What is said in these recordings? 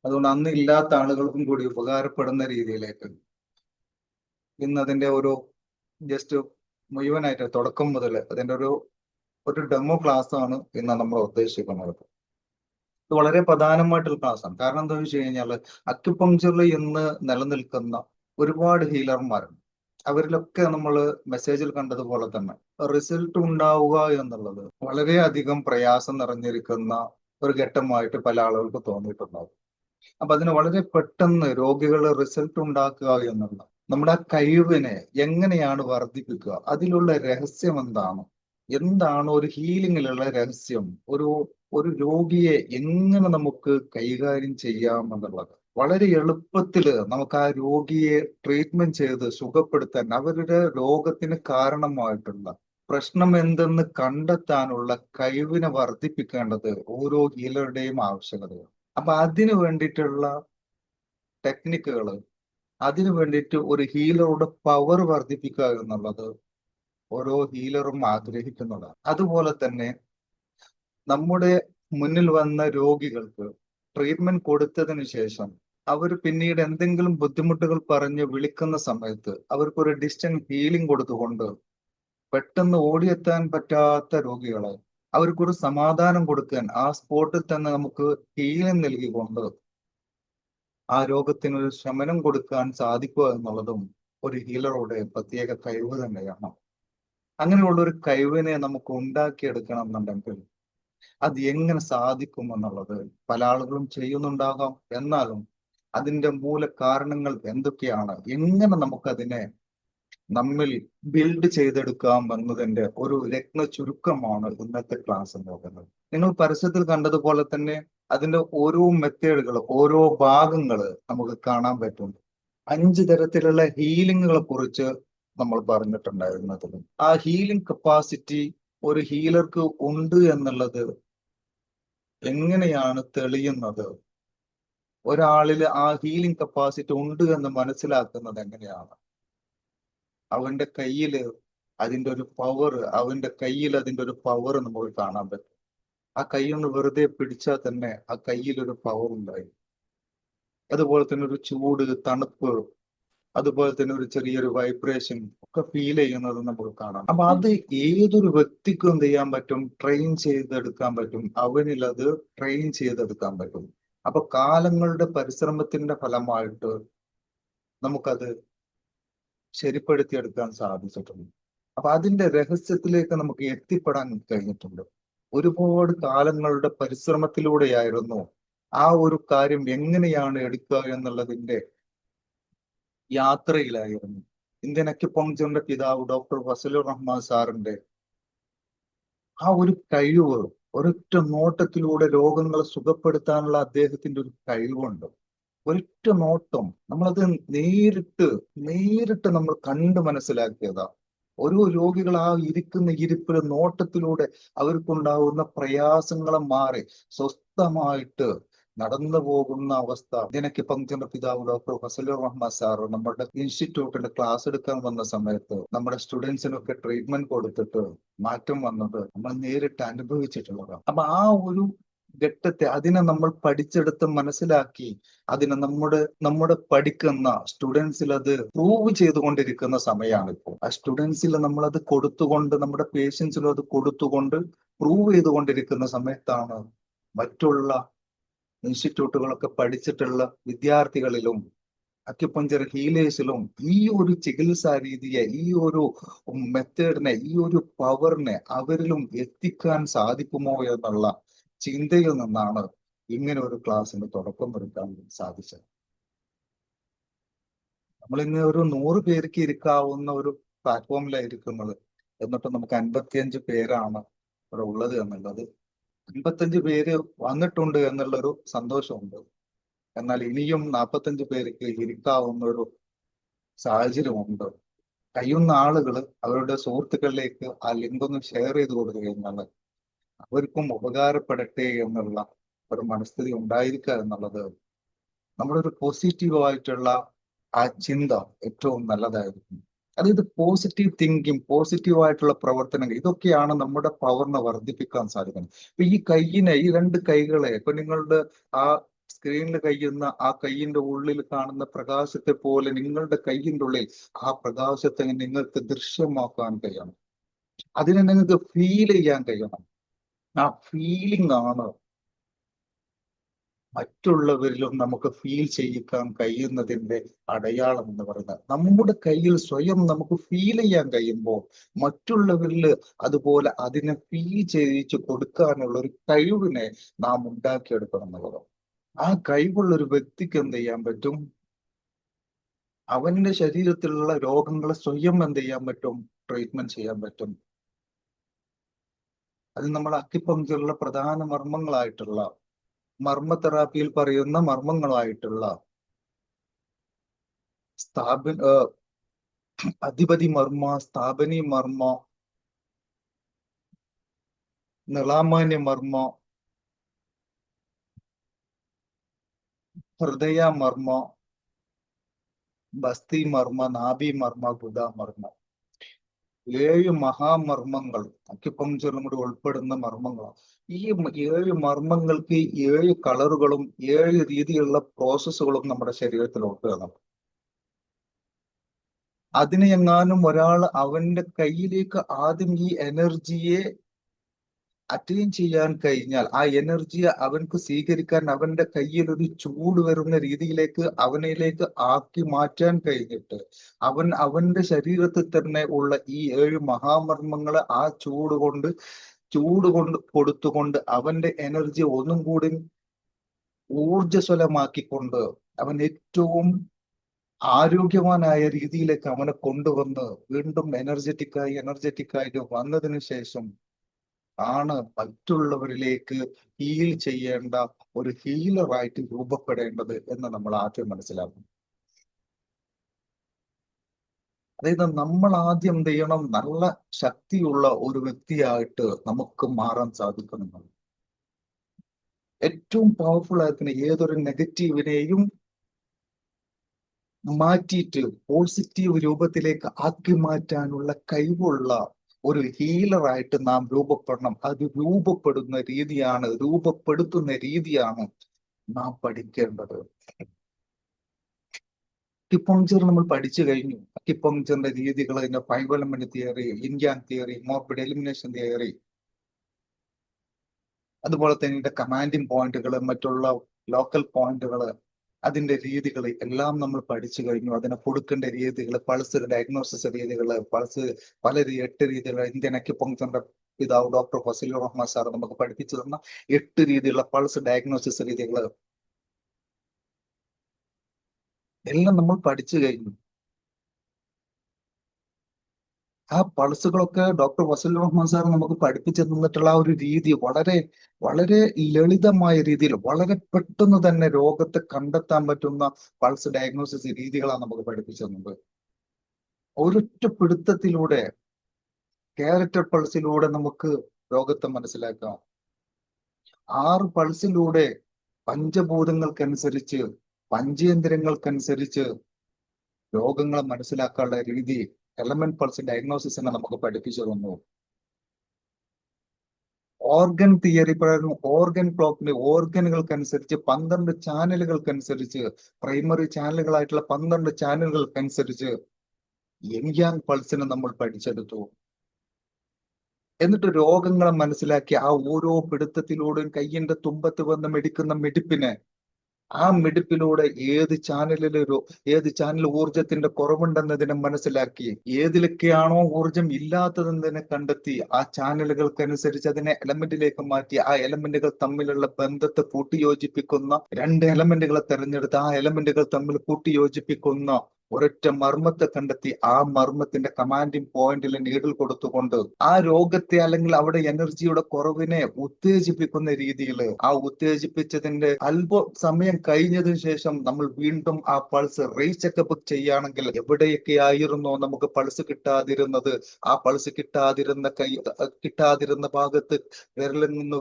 അതുകൊണ്ട് അന്ന് ഇല്ലാത്ത ആളുകൾക്കും കൂടി ഉപകാരപ്പെടുന്ന രീതിയിലേക്ക് ഇന്ന് അതിന്റെ ഒരു ജസ്റ്റ് മുഴുവനായിട്ട് തുടക്കം മുതൽ അതിന്റെ ഒരു ഡെമോ ക്ലാസ് ആണ് ഇന്ന് നമ്മൾ ഉദ്ദേശിക്കുന്നത്. ഇത് വളരെ പ്രധാനമായിട്ടുള്ള ക്ലാസ്സാണ്. കാരണം എന്താണെന്ന് വെച്ച് കഴിഞ്ഞാൽ അക്യുപങ്ചറിൽ ഇന്ന് നിലനിൽക്കുന്ന ഒരുപാട് ഹീലർമാരുണ്ട്. അവരിലൊക്കെ നമ്മൾ മെസ്സേജിൽ കണ്ടതുപോലെ തന്നെ റിസൾട്ട് ഉണ്ടാവുക എന്നുള്ളത് വളരെയധികം പ്രയാസം നിറഞ്ഞിരിക്കുന്ന ഒരു ഘട്ടമായിട്ട് പല ആളുകൾക്ക് തോന്നിയിട്ടുണ്ടാവും. അപ്പൊ അതിന് വളരെ പെട്ടെന്ന് രോഗികൾ റിസൾട്ട് ഉണ്ടാക്കുക എന്നുള്ള നമ്മുടെ ആ കഴിവിനെ എങ്ങനെയാണ് വർദ്ധിപ്പിക്കുക, അതിലുള്ള രഹസ്യം എന്താണ്, എന്താണ് ഒരു ഹീലിംഗിലുള്ള രഹസ്യം, ഒരു രോഗിയെ എങ്ങനെ നമുക്ക് കൈകാര്യം ചെയ്യാം എന്നുള്ളത് വളരെ എളുപ്പത്തിൽ നമുക്ക് ആ രോഗിയെ ട്രീറ്റ്മെന്റ് ചെയ്ത് സുഖപ്പെടുത്താൻ, അവരുടെ രോഗത്തിന് കാരണമായിട്ടുള്ള പ്രശ്നം എന്തെന്ന് കണ്ടെത്താനുള്ള കഴിവിനെ വർദ്ധിപ്പിക്കേണ്ടത് ഓരോ ഹീലറുടെയും ആവശ്യകതയാണ്. അപ്പൊ അതിനു വേണ്ടിയിട്ടുള്ള ടെക്നിക്കുകൾ, അതിനു വേണ്ടിയിട്ട് ഒരു ഹീലറുടെ പവർ വർദ്ധിപ്പിക്കുക എന്നുള്ളത് ഓരോ ഹീലറും ആഗ്രഹിക്കുന്നതാണ്. അതുപോലെ തന്നെ നമ്മുടെ മുന്നിൽ വന്ന രോഗികൾക്ക് ട്രീറ്റ്മെന്റ് കൊടുത്തതിന് ശേഷം അവർ പിന്നീട് എന്തെങ്കിലും ബുദ്ധിമുട്ടുകൾ പറഞ്ഞ് വിളിക്കുന്ന സമയത്ത് അവർക്കൊരു ഡിസ്റ്റൻസ് ഹീലിംഗ് കൊടുത്തുകൊണ്ട് പെട്ടെന്ന് ഓടിയെത്താൻ പറ്റാത്ത രോഗികളെ അവർക്കൊരു സമാധാനം കൊടുക്കാൻ ആ സ്പോട്ടിൽ തന്നെ നമുക്ക് ഹീലിംഗ് നൽകിക്കൊണ്ട് ആ രോഗത്തിനൊരു ശമനം കൊടുക്കാൻ സാധിക്കുക എന്നുള്ളതും ഒരു ഹീലറുടെ പ്രത്യേക കഴിവ് തന്നെയാണ്. അങ്ങനെയുള്ള ഒരു കഴിവിനെ നമുക്ക് ഉണ്ടാക്കിയെടുക്കണം എന്നുണ്ടെങ്കിൽ അത് എങ്ങനെ സാധിക്കും എന്നുള്ളത് പല ആളുകളും ചെയ്യുന്നുണ്ടാകാം. എന്നാലും അതിന്റെ മൂല കാരണങ്ങൾ എന്തൊക്കെയാണ്, എങ്ങനെ നമുക്കതിനെ നമ്മിൽ ബിൽഡ് ചെയ്തെടുക്കാം എന്നതിന്റെ ഒരു രത്ന ചുരുക്കമാണ് ഇന്നത്തെ ക്ലാസ് എന്ന് പറയുന്നത്. നിങ്ങൾ പരസ്യത്തിൽ കണ്ടതുപോലെ തന്നെ അതിന്റെ ഓരോ മെത്തേഡുകൾ, ഓരോ ഭാഗങ്ങൾ നമുക്ക് കാണാൻ പറ്റും. 5 തരത്തിലുള്ള ഹീലിങ്ങുകളെ കുറിച്ച് നമ്മൾ പറഞ്ഞിട്ടുണ്ടായിരുന്നത്. ആ ഹീലിംഗ് കപ്പാസിറ്റി ഒരു ഹീലർക്ക് ഉണ്ട് എന്നുള്ളത് എങ്ങനെയാണ് തെളിയുന്നത്, ഒരാളിൽ ആ ഹീലിംഗ് കപ്പാസിറ്റി ഉണ്ട് എന്ന് മനസ്സിലാക്കുന്നത് എങ്ങനെയാണ്? അവന്റെ കയ്യിൽ അതിന്റെ ഒരു പവർ, അവന്റെ കയ്യിൽ അതിന്റെ ഒരു പവർ നമുക്ക് കാണാൻ പറ്റും. ആ കൈ ഒന്ന് വെറുതെ പിടിച്ചാൽ തന്നെ ആ കയ്യിൽ ഒരു പവർ ഉണ്ടായി. അതുപോലെ തന്നെ ഒരു ചൂട്, തണുപ്പ്, അതുപോലെ തന്നെ ഒരു ചെറിയൊരു വൈബ്രേഷൻ ഒക്കെ ഫീൽ ചെയ്യുന്നത് നമുക്ക് കാണാം. അപ്പൊ അത് ഏതൊരു വ്യക്തിക്കും എന്ത് ചെയ്യാൻ പറ്റും? ട്രെയിൻ ചെയ്തെടുക്കാൻ പറ്റും. അവനിൽ അത് ട്രെയിൻ ചെയ്തെടുക്കാൻ പറ്റും. അപ്പൊ കാലങ്ങളുടെ പരിശ്രമത്തിന്റെ ഫലമായിട്ട് നമുക്കത് ശരിപ്പെടുത്തിയെടുക്കാൻ സാധിച്ചിട്ടുണ്ട്. അപ്പൊ അതിന്റെ രഹസ്യത്തിലേക്ക് നമുക്ക് എത്തിപ്പെടാൻ കഴിഞ്ഞിട്ടുണ്ട്. ഒരുപാട് കാലങ്ങളുടെ പരിശ്രമത്തിലൂടെയായിരുന്നു ആ ഒരു കാര്യം എങ്ങനെയാണ് എടുക്കുക എന്നുള്ളതിന്റെ യാത്രയിലായിരുന്നു. ഇന്ത്യൻ അക്യുപങ്ചറിന്റെ പിതാവ് ഡോക്ടർ ഫസലുർ റഹ്മാൻ സാറിന്റെ ആ ഒരു കഴിവ്, ഒരൊറ്റ നോട്ടത്തിലൂടെ രോഗങ്ങളെ സുഖപ്പെടുത്താനുള്ള അദ്ദേഹത്തിന്റെ ഒരു കഴിവുണ്ട്. ഒരൊറ്റ നോട്ടം നമ്മളത് നേരിട്ട് നേരിട്ട് നമ്മൾ കണ്ട് മനസ്സിലാക്കിയതാ. ഓരോ രോഗികൾ ആ ഇരിക്കുന്ന ഇരിപ്പിലെ നോട്ടത്തിലൂടെ അവർക്കുണ്ടാവുന്ന പ്രയാസങ്ങളെ മാറി സ്വസ്ഥമായിട്ട് നടന്നു പോകുന്ന അവസ്ഥ. ഇതിനൊക്കെ പങ്ക്ചറിന്റെ പിതാവ് ഡോക്ടർ ഫസലുർ റഹ്മാൻ സാർ നമ്മുടെ ഇൻസ്റ്റിറ്റ്യൂട്ടിന്റെ ക്ലാസ് എടുക്കാൻ വന്ന സമയത്ത് നമ്മുടെ സ്റ്റുഡൻസിനൊക്കെ ട്രീറ്റ്മെന്റ് കൊടുത്തിട്ട് മാറ്റം വന്നത് നമ്മൾ നേരിട്ട് അനുഭവിച്ചിട്ടുള്ളതാണ്. അപ്പൊ ആ ഒരു ഘട്ടത്തെ, അതിനെ നമ്മൾ പഠിച്ചെടുത്ത് മനസ്സിലാക്കി അതിനെ നമ്മുടെ പഠിക്കുന്ന സ്റ്റുഡൻസിൽ അത് പ്രൂവ് ചെയ്തുകൊണ്ടിരിക്കുന്ന സമയമാണ് ഇപ്പോൾ. ആ സ്റ്റുഡൻസിൽ നമ്മൾ അത് കൊടുത്തുകൊണ്ട്, നമ്മുടെ പേഷ്യൻസിലും അത് കൊടുത്തുകൊണ്ട് പ്രൂവ് ചെയ്തുകൊണ്ടിരിക്കുന്ന സമയത്താണ് മറ്റുള്ള ഇൻസ്റ്റിറ്റ്യൂട്ടുകളൊക്കെ പഠിച്ചിട്ടുള്ള വിദ്യാർത്ഥികളിലും അക്യുപഞ്ചർ ഹീലേഴ്സിലും ഈ ഒരു ചികിത്സാ രീതിയെ, ഈ ഒരു മെത്തേഡിനെ, ഈ ഒരു പവറിനെ അവരിലും എത്തിക്കാൻ സാധിക്കുമോ എന്നുള്ള ചിന്തയിൽ നിന്നാണ് ഇങ്ങനെ ഒരു ക്ലാസ്സിന് തുടക്കം കുറിക്കാൻ സാധിച്ചത്. നമ്മൾ ഇന്ന് ഒരു 100 പേർക്ക് ഇരിക്കാവുന്ന ഒരു പ്ലാറ്റ്ഫോമിലായിരിക്കുന്നത്, എന്നിട്ട് നമുക്ക് 55 പേരാണ് ഇവിടെ ഉള്ളത് എന്നുള്ളത്. 55 പേര് വന്നിട്ടുണ്ട് എന്നുള്ളൊരു സന്തോഷമുണ്ട്. എന്നാൽ ഇനിയും 45 പേർക്ക് ഇരിക്കാവുന്ന ഒരു സാഹചര്യമുണ്ട്. കഴിയുന്ന ആളുകൾ അവരുടെ സുഹൃത്തുക്കളിലേക്ക് ആ ലിങ്ക് ഒന്ന് ഷെയർ ചെയ്ത് കൊടുക്കുകയെന്നാണ് അവർക്കും ഉപകാരപ്പെടട്ടെ എന്നുള്ള ഒരു മനസ്ഥിതി ഉണ്ടായിരിക്കുക എന്നുള്ളത് നമ്മുടെ ഒരു പോസിറ്റീവായിട്ടുള്ള ആ ചിന്ത ഏറ്റവും നല്ലതായിരിക്കും. അതായത് പോസിറ്റീവ് തിങ്കിങ്, പോസിറ്റീവായിട്ടുള്ള പ്രവർത്തനങ്ങൾ, ഇതൊക്കെയാണ് നമ്മുടെ പവറിനെ വർദ്ധിപ്പിക്കാൻ സാധിക്കുന്നത്. ഇപ്പൊ ഈ കൈയിനെ, ഈ 2 കൈകളെ ഇപ്പൊ നിങ്ങളുടെ ആ സ്ക്രീനിൽ കഴിയുന്ന ആ കയ്യിന്റെ ഉള്ളിൽ കാണുന്ന പ്രകാശത്തെ പോലെ നിങ്ങളുടെ കയ്യിന്റെ ഉള്ളിൽ ആ പ്രകാശത്തെ നിങ്ങൾക്ക് ദൃശ്യമാക്കാൻ കഴിയണം. അതിനെ നിങ്ങൾക്ക് ഫീൽ ചെയ്യാൻ കഴിയണം. ആ ഫീലിംഗ് ആണ് മറ്റുള്ളവരിലും നമുക്ക് ഫീൽ ചെയ്യിക്കാൻ കഴിയുന്നതിന്റെ അടയാളം എന്ന് പറയുന്നത്. നമ്മുടെ കയ്യിൽ സ്വയം നമുക്ക് ഫീൽ ചെയ്യാൻ കഴിയുമ്പോൾ മറ്റുള്ളവരിൽ അതുപോലെ അതിനെ ഫീൽ ചെയ്യിച്ചു കൊടുക്കാനുള്ള ഒരു കഴിവിനെ നാം ഉണ്ടാക്കിയെടുക്കണം എന്നുള്ളത്. ആ കഴിവുള്ള ഒരു വ്യക്തിക്ക് എന്ത് ചെയ്യാൻ പറ്റും? അവന്റെ ശരീരത്തിലുള്ള രോഗങ്ങളെ സ്വയം എന്ത് ചെയ്യാൻ പറ്റും? ട്രീറ്റ്മെന്റ് ചെയ്യാൻ പറ്റും. അത് നമ്മൾ അക്യുപങ്ക്ചറിലെ പ്രധാന മർമ്മങ്ങളായിട്ടുള്ള മർമ്മ തെറാപ്പിയിൽ പറയുന്ന മർമ്മങ്ങളായിട്ടുള്ള അധിപതി മർമ്മ, സ്ഥാപനി മർമ്മ, നിളാമാന്യ മർമ്മ, ഹൃദയ മർമ്മ, ബസ്തി മർമ്മ, നാഭി മർമ്മ, ഗുദ മർമ്മ. 7 മഹാമർമ്മങ്ങൾ അക്യുപങ്ക്ചറിലും കൂടി ഉൾപ്പെടുന്ന മർമ്മങ്ങളാണ്. ഈ 7 മർമ്മങ്ങൾക്ക് 7 കളറുകളും 7 രീതിയിലുള്ള പ്രോസസ്സുകളും നമ്മുടെ ശരീരത്തിലുണ്ട്. അതിനെ എങ്ങാനും ഒരാൾ അവന്റെ കയ്യിലേക്ക് ആദ്യം ഈ എനർജിയെ അറ്റൈൻ ചെയ്യാൻ കഴിഞ്ഞാൽ, ആ എനർജിയെ അവൻക്ക് സ്വീകരിക്കാൻ അവന്റെ കയ്യിൽ ഒരു ചൂട് വരുന്ന രീതിയിലേക്ക് അവനിലേക്ക് ആക്കി മാറ്റാൻ കഴിഞ്ഞിട്ട് അവന്റെ ശരീരത്തിൽ തന്നെ ഉള്ള ഈ 7 മഹാമർമ്മങ്ങളെ ആ ചൂട് കൊണ്ട് കൊടുത്തുകൊണ്ട് അവന്റെ എനർജി ഒന്നും കൂടി ഊർജ്ജസ്വലമാക്കിക്കൊണ്ട് അവൻ ഏറ്റവും ആരോഗ്യവാനായ രീതിയിലേക്ക് അവനെ കൊണ്ടുവന്ന് വീണ്ടും എനർജറ്റിക് ആയിട്ട് വന്നതിന് ശേഷം ആണ് മറ്റുള്ളവരിലേക്ക് ഹീൽ ചെയ്യേണ്ട ഒരു ഹീലറായിട്ട് രൂപപ്പെടേണ്ടത് എന്ന് നമ്മൾ ആദ്യം മനസ്സിലാക്കും. അതായത് നമ്മൾ ആദ്യം എന്ത് ചെയ്യണം? നല്ല ശക്തിയുള്ള ഒരു വ്യക്തിയായിട്ട് നമുക്ക് മാറാൻ സാധിക്കണം. ഏറ്റവും പവർഫുൾ ആയിരിക്കുന്ന ഏതൊരു നെഗറ്റീവിനെയും മാറ്റിയിട്ട് പോസിറ്റീവ് രൂപത്തിലേക്ക് ആക്കി മാറ്റാനുള്ള കഴിവുള്ള ഒരു ഹീലറായിട്ട് നാം രൂപപ്പെടണം. അത് രൂപപ്പെടുത്തുന്ന രീതിയാണ് നാം പഠിക്കേണ്ടത്. അക്യുപങ്ക്ചർ നമ്മൾ പഠിച്ചു കഴിഞ്ഞു. അക്യുപങ്ക്ചറിന്റെ രീതികൾ, അതിന്റെ 5 element theory, yin-Yang theory, morbid elimination theory, അതുപോലെ തന്നെ ഇതിന്റെ കമാൻഡിങ് പോയിന്റുകൾ, മറ്റുള്ള ലോക്കൽ പോയിന്റുകൾ, അതിന്റെ രീതികൾ എല്ലാം നമ്മൾ പഠിച്ചു കഴിഞ്ഞു. അതിനെ കൊടുക്കേണ്ട രീതികൾ, പൾസ് ഡയഗ്നോസിസ് രീതികൾ, പൾസ് 8 രീതികൾ. ഇന്ത്യൻ അക്യുപങ്ക്ചറിന്റെ പിതാവ് ഡോക്ടർ ഫസീലുർ റഹ്മാൻ സാർ നമുക്ക് പഠിപ്പിച്ചു തന്ന 8 രീതിയിലുള്ള പൾസ് ഡയഗ്നോസിസ് രീതികൾ എല്ലാം നമ്മൾ പഠിച്ചു കഴിഞ്ഞു. ആ പൾസുകളൊക്കെ ഡോക്ടർ ഫസീലുർ റഹ്മാൻ സാർ നമുക്ക് പഠിപ്പിച്ചു തന്നിട്ടുള്ള ആ ഒരു രീതി വളരെ വളരെ ലളിതമായ രീതിയിൽ വളരെ പെട്ടെന്ന് തന്നെ രോഗത്തെ കണ്ടെത്താൻ പറ്റുന്ന പൾസ് ഡയഗ്നോസിസ് രീതികളാണ് നമുക്ക് പഠിപ്പിച്ചു തന്നത്. ഒരൊറ്റ പിടുത്തത്തിലൂടെ, ക്യാരക്ടർ പൾസിലൂടെ നമുക്ക് രോഗത്തെ മനസ്സിലാക്കാം. 6 പൾസിലൂടെ പഞ്ചഭൂതങ്ങൾക്കനുസരിച്ച്, പഞ്ചേന്ദ്രിയങ്ങൾക്കനുസരിച്ച് രോഗങ്ങളെ മനസ്സിലാക്കാനുള്ള രീതി എലമെന്റ് പൾസ് ഡയഗ്നോസിസിനെ നമുക്ക് പഠിപ്പിച്ചു തന്നു. ഓർഗൻ തിയറി പ്രകാരം ഓർഗൻ ക്ലോക്കിന്റെ ഓർഗനുകൾക്കനുസരിച്ച് 12 ചാനലുകൾക്കനുസരിച്ച്, പ്രൈമറി ചാനലുകളായിട്ടുള്ള 12 ചാനലുകൾക്കനുസരിച്ച് യിൻ-യാങ് പൾസിനെ നമ്മൾ പഠിച്ചെടുത്തു. എന്നിട്ട് രോഗങ്ങളെ മനസ്സിലാക്കി ആ ഓരോ പിടുത്തത്തിലൂടെയും കയ്യിന്റെ തുമ്പത്ത് വന്ന് മിടിക്കുന്ന മിടിപ്പിനെ, ആ മിടിപ്പിലൂടെ ഏത് ചാനൽ ഊർജത്തിന്റെ കുറവുണ്ടെന്നതിനെ മനസ്സിലാക്കി, ഏതിലൊക്കെയാണോ ഊർജം ഇല്ലാത്തതെന്നതിനെ കണ്ടെത്തി ആ ചാനലുകൾക്കനുസരിച്ച് അതിനെ എലമെന്റിലേക്ക് മാറ്റി ആ എലമെന്റുകൾ തമ്മിലുള്ള ബന്ധത്തെ കൂട്ടിയോജിപ്പിക്കുന്ന 2 എലമെന്റുകളെ തെരഞ്ഞെടുത്ത് ആ എലമെന്റുകൾ തമ്മിൽ കൂട്ടിയോജിപ്പിക്കുന്ന ഒരൊറ്റ മർമ്മത്തെ കണ്ടെത്തി ആ മർമ്മത്തിന്റെ കമാൻഡിങ് പോയിന്റിൽ നീഡിൽ കൊടുത്തുകൊണ്ട് ആ രോഗത്തെ അല്ലെങ്കിൽ അവിടെ എനർജിയുടെ കുറവിനെ ഉത്തേജിപ്പിക്കുന്ന രീതിയിൽ ആ ഉത്തേജിപ്പിച്ചതിന്റെ അല്പ സമയം കഴിഞ്ഞതിന് ശേഷം നമ്മൾ വീണ്ടും ആ പൾസ് റീചെക്കപ്പ് ചെയ്യുകയാണെങ്കിൽ എവിടെയൊക്കെ ആയിരുന്നോ നമുക്ക് പൾസ് കിട്ടാതിരുന്നത്, ആ പൾസ് കിട്ടാതിരുന്ന ഭാഗത്ത് വിരലിൽ നിന്ന്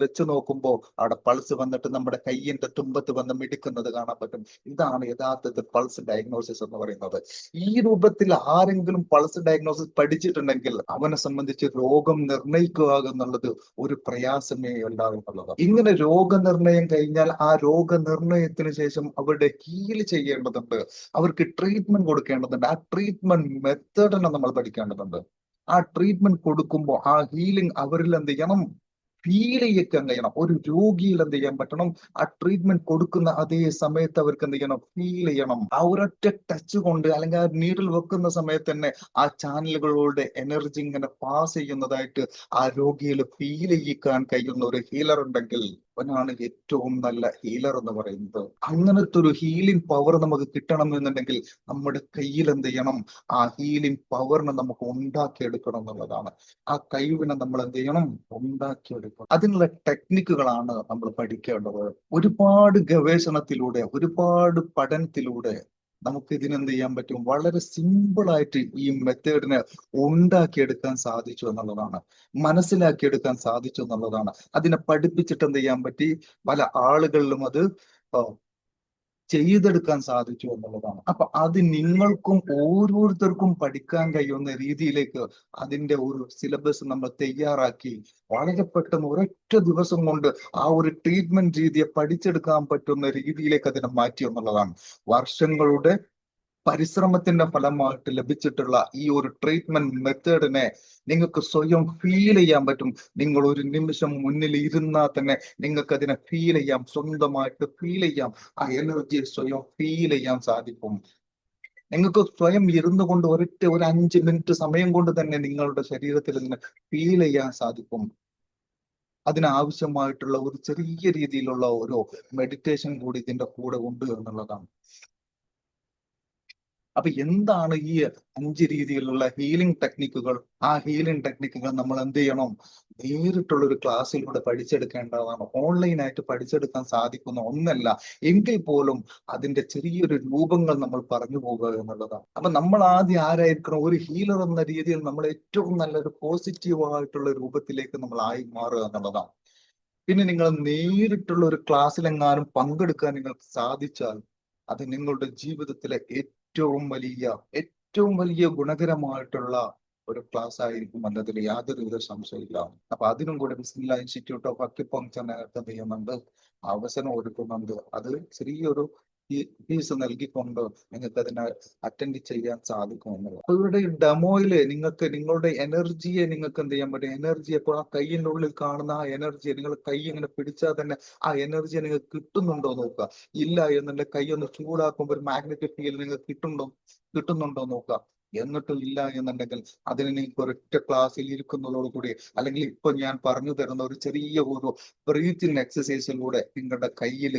വെച്ച് നോക്കുമ്പോൾ അവിടെ പൾസ് വന്നിട്ട് നമ്മുടെ കയ്യിന്റെ തുമ്പത്ത് വന്ന് മിടിക്കുന്നത് കാണാൻ പറ്റും. ഇതാണ് യഥാർത്ഥത്തിൽ പൾസ് ഡയഗ്നോസിസ് എന്ന് പറയുന്നത്. ഈ രൂപത്തിൽ ആരെങ്കിലും പൾസ് ഡയഗ്നോസിസ് പഠിച്ചിട്ടുണ്ടെങ്കിൽ അവനെ സംബന്ധിച്ച് രോഗം നിർണയിക്കുക എന്നുള്ളത് ഒരു പ്രയാസമേ ഉണ്ടാകുന്നുള്ളത്. ഇങ്ങനെ രോഗനിർണയം കഴിഞ്ഞാൽ ആ രോഗനിർണയത്തിന് ശേഷം അവരുടെ ഹീൽ ചെയ്യേണ്ടതുണ്ട്, അവർക്ക് ട്രീറ്റ്മെന്റ് കൊടുക്കേണ്ടതുണ്ട്. ആ ട്രീറ്റ്മെന്റ് മെത്തേഡിനെ നമ്മൾ പഠിക്കേണ്ടതുണ്ട്. ആ ട്രീറ്റ്മെന്റ് കൊടുക്കുമ്പോൾ ആ ഹീലിംഗ് അവരിൽ എന്ത് ചെയ്യണം, ഫീൽ ചെയ്യിക്കാൻ കഴിയണം. ഒരു രോഗിയിൽ എന്ത് ചെയ്യാൻ പറ്റണം, ആ ട്രീറ്റ്മെന്റ് കൊടുക്കുന്ന അതേ സമയത്ത് അവർക്ക് എന്ത് ചെയ്യണം, ഫീൽ ചെയ്യണം. ആ ഒരൊറ്റ ടച്ച് കൊണ്ട് അല്ലെങ്കിൽ ആ നീഡിൽ വെക്കുന്ന സമയത്ത് തന്നെ ആ ചാനലുകളുടെ എനർജി ഇങ്ങനെ പാസ് ചെയ്യുന്നതായിട്ട് ആ രോഗിയിൽ ഫീൽ ചെയ്യിക്കാൻ കഴിയുന്ന ഒരു ഹീലർ ഉണ്ടെങ്കിൽ അവനാണ് ഏറ്റവും നല്ല ഹീലർ എന്ന് പറയുന്നത്. അങ്ങനത്തെ ഒരു ഹീലിംഗ് പവർ നമുക്ക് കിട്ടണം എന്നുണ്ടെങ്കിൽ നമ്മുടെ കയ്യിൽ എന്ത് ചെയ്യണം, ആ ഹീലിംഗ് പവറിനെ നമുക്ക് ഉണ്ടാക്കിയെടുക്കണം എന്നുള്ളതാണ്. ആ കഴിവിനെ നമ്മൾ എന്ത് ചെയ്യണം, ഉണ്ടാക്കിയെടുക്കണം. അതിനുള്ള ടെക്നിക്കുകളാണ് നമ്മൾ പഠിക്കേണ്ടത്. ഒരുപാട് ഗവേഷണത്തിലൂടെ, ഒരുപാട് പഠനത്തിലൂടെ നമുക്ക് ഇതിനെന്ത് ചെയ്യാൻ പറ്റും, വളരെ സിമ്പിൾ ആയിട്ട് ഈ മെത്തേഡിനെ ഉണ്ടാക്കിയെടുക്കാൻ സാധിച്ചു എന്നുള്ളതാണ്, മനസ്സിലാക്കിയെടുക്കാൻ സാധിച്ചു എന്നുള്ളതാണ്. അതിനെ പഠിപ്പിച്ചിട്ട് എന്ത് ചെയ്യാൻ പറ്റി, പല ആളുകളിലും അത് ചെയ്തെടുക്കാൻ സാധിച്ചു എന്നുള്ളതാണ്. അപ്പൊ അത് നിങ്ങൾക്കും ഓരോരുത്തർക്കും പഠിക്കാൻ കഴിയുന്ന രീതിയിലേക്ക് അതിന്റെ ഒരു സിലബസ് നമ്മൾ തയ്യാറാക്കി വളരെ പെട്ടെന്ന് ഒരൊറ്റ ദിവസം കൊണ്ട് ആ ഒരു ട്രീറ്റ്മെന്റ് രീതിയെ പഠിച്ചെടുക്കാൻ പറ്റുന്ന രീതിയിലേക്ക് അതിനെ മാറ്റി എന്നുള്ളതാണ്. വർഷങ്ങളുടെ പരിശ്രമത്തിന്റെ ഫലമായിട്ട് ലഭിച്ചിട്ടുള്ള ഈ ഒരു ട്രീറ്റ്മെന്റ് മെത്തേഡിനെ നിങ്ങൾക്ക് സ്വയം ഫീൽ ചെയ്യാൻ പറ്റും. നിങ്ങൾ ഒരു നിമിഷം മുന്നിൽ ഇരുന്നാൽ തന്നെ നിങ്ങൾക്ക് അതിനെ ഫീൽ ചെയ്യാം, സ്വന്തമായിട്ട് ഫീൽ ചെയ്യാം. ആ എനർജിയെ സ്വയം ഫീൽ ചെയ്യാൻ സാധിക്കും. നിങ്ങൾക്ക് സ്വയം ഇരുന്നു കൊണ്ട് ഒരു 5 മിനിറ്റ് സമയം കൊണ്ട് തന്നെ നിങ്ങളുടെ ശരീരത്തിൽ ഇതിനെ ഫീൽ ചെയ്യാൻ സാധിക്കും. അതിനാവശ്യമായിട്ടുള്ള ഒരു ചെറിയ രീതിയിലുള്ള ഒരു മെഡിറ്റേഷൻ കൂടി ഇതിന്റെ കൂടെ ഉണ്ട് എന്നുള്ളതാണ്. അപ്പൊ എന്താണ് ഈ 5 രീതിയിലുള്ള ഹീലിംഗ് ടെക്നിക്കുകൾ? ആ ഹീലിംഗ് ടെക്നിക്കുകൾ നമ്മൾ എന്ത് ചെയ്യണം, നേരിട്ടുള്ള ഒരു ക്ലാസ്സിലൂടെ പഠിച്ചെടുക്കേണ്ടതാണ്. ഓൺലൈനായിട്ട് പഠിച്ചെടുക്കാൻ സാധിക്കുന്ന ഒന്നല്ല എങ്കിൽ പോലും അതിന്റെ ചെറിയൊരു രൂപങ്ങൾ നമ്മൾ പറഞ്ഞു പോകുക എന്നുള്ളതാണ്. അപ്പൊ നമ്മൾ ആദ്യം ആരായിരിക്കണം, ഒരു ഹീലർ എന്ന രീതിയിൽ നമ്മൾ ഏറ്റവും നല്ലൊരു പോസിറ്റീവ് ആയിട്ടുള്ള രൂപത്തിലേക്ക് നമ്മൾ ആയി മാറുക എന്നുള്ളതാണ്. പിന്നെ നിങ്ങൾ നേരിട്ടുള്ള ഒരു ക്ലാസ്സിലെങ്ങാനും പങ്കെടുക്കാൻ നിങ്ങൾക്ക് സാധിച്ചാൽ അത് നിങ്ങളുടെ ജീവിതത്തിലെ ഏറ്റവും വലിയ ഗുണകരമായിട്ടുള്ള ഒരു ക്ലാസ് ആയിരിക്കും എന്നതിൽ യാതൊരുവിധ സംശയമില്ല. അപ്പൊ അതിനും കൂടെ ബിസ്മില്ലാ ഇൻസ്റ്റിറ്റ്യൂട്ട് ഓഫ് അക്യുപങ്ക്ചർ നേരത്തെ ചെയ്യുന്നുണ്ട്, അവസരം ഒരുക്കുന്നുണ്ട്. അത് ചെറിയൊരു ഫീസ് നൽകിക്കൊണ്ട് നിങ്ങൾക്ക് അതിനെ അറ്റൻഡ് ചെയ്യാൻ സാധിക്കും എന്നുള്ളത്. അപ്പൊ ഇവിടെ ഡെമോയില് നിങ്ങൾക്ക് നിങ്ങളുടെ എനർജിയെ നിങ്ങൾക്ക് എന്ത് ചെയ്യാൻ പറ്റും, എനർജി എപ്പോൾ ആ കൈയിന്റെ ഉള്ളിൽ കാണുന്ന ആ എനർജിയെ നിങ്ങൾ കൈ ഇങ്ങനെ പിടിച്ചാൽ തന്നെ ആ എനർജിയെ നിങ്ങൾക്ക് കിട്ടുന്നുണ്ടോ നോക്കുക. ഇല്ല എന്നുണ്ടെങ്കിൽ കൈ ഒന്ന് ചൂടാക്കുമ്പോൾ ഒരു മാഗ്നറ്റിക് ഫീൽ നിങ്ങൾക്ക് കിട്ടുന്നുണ്ടോ നോക്കുക. എന്നിട്ടും ഇല്ല എന്നുണ്ടെങ്കിൽ അതിന് നിങ്ങൾക്ക് ഒരൊറ്റ ക്ലാസ്സിൽ ഇരിക്കുന്നതോടുകൂടി അല്ലെങ്കിൽ ഇപ്പൊ ഞാൻ പറഞ്ഞു തരുന്ന ഒരു ചെറിയ ഒരു ബ്രീത്തിങ് എക്സസൈസിലൂടെ നിങ്ങളുടെ കയ്യിൽ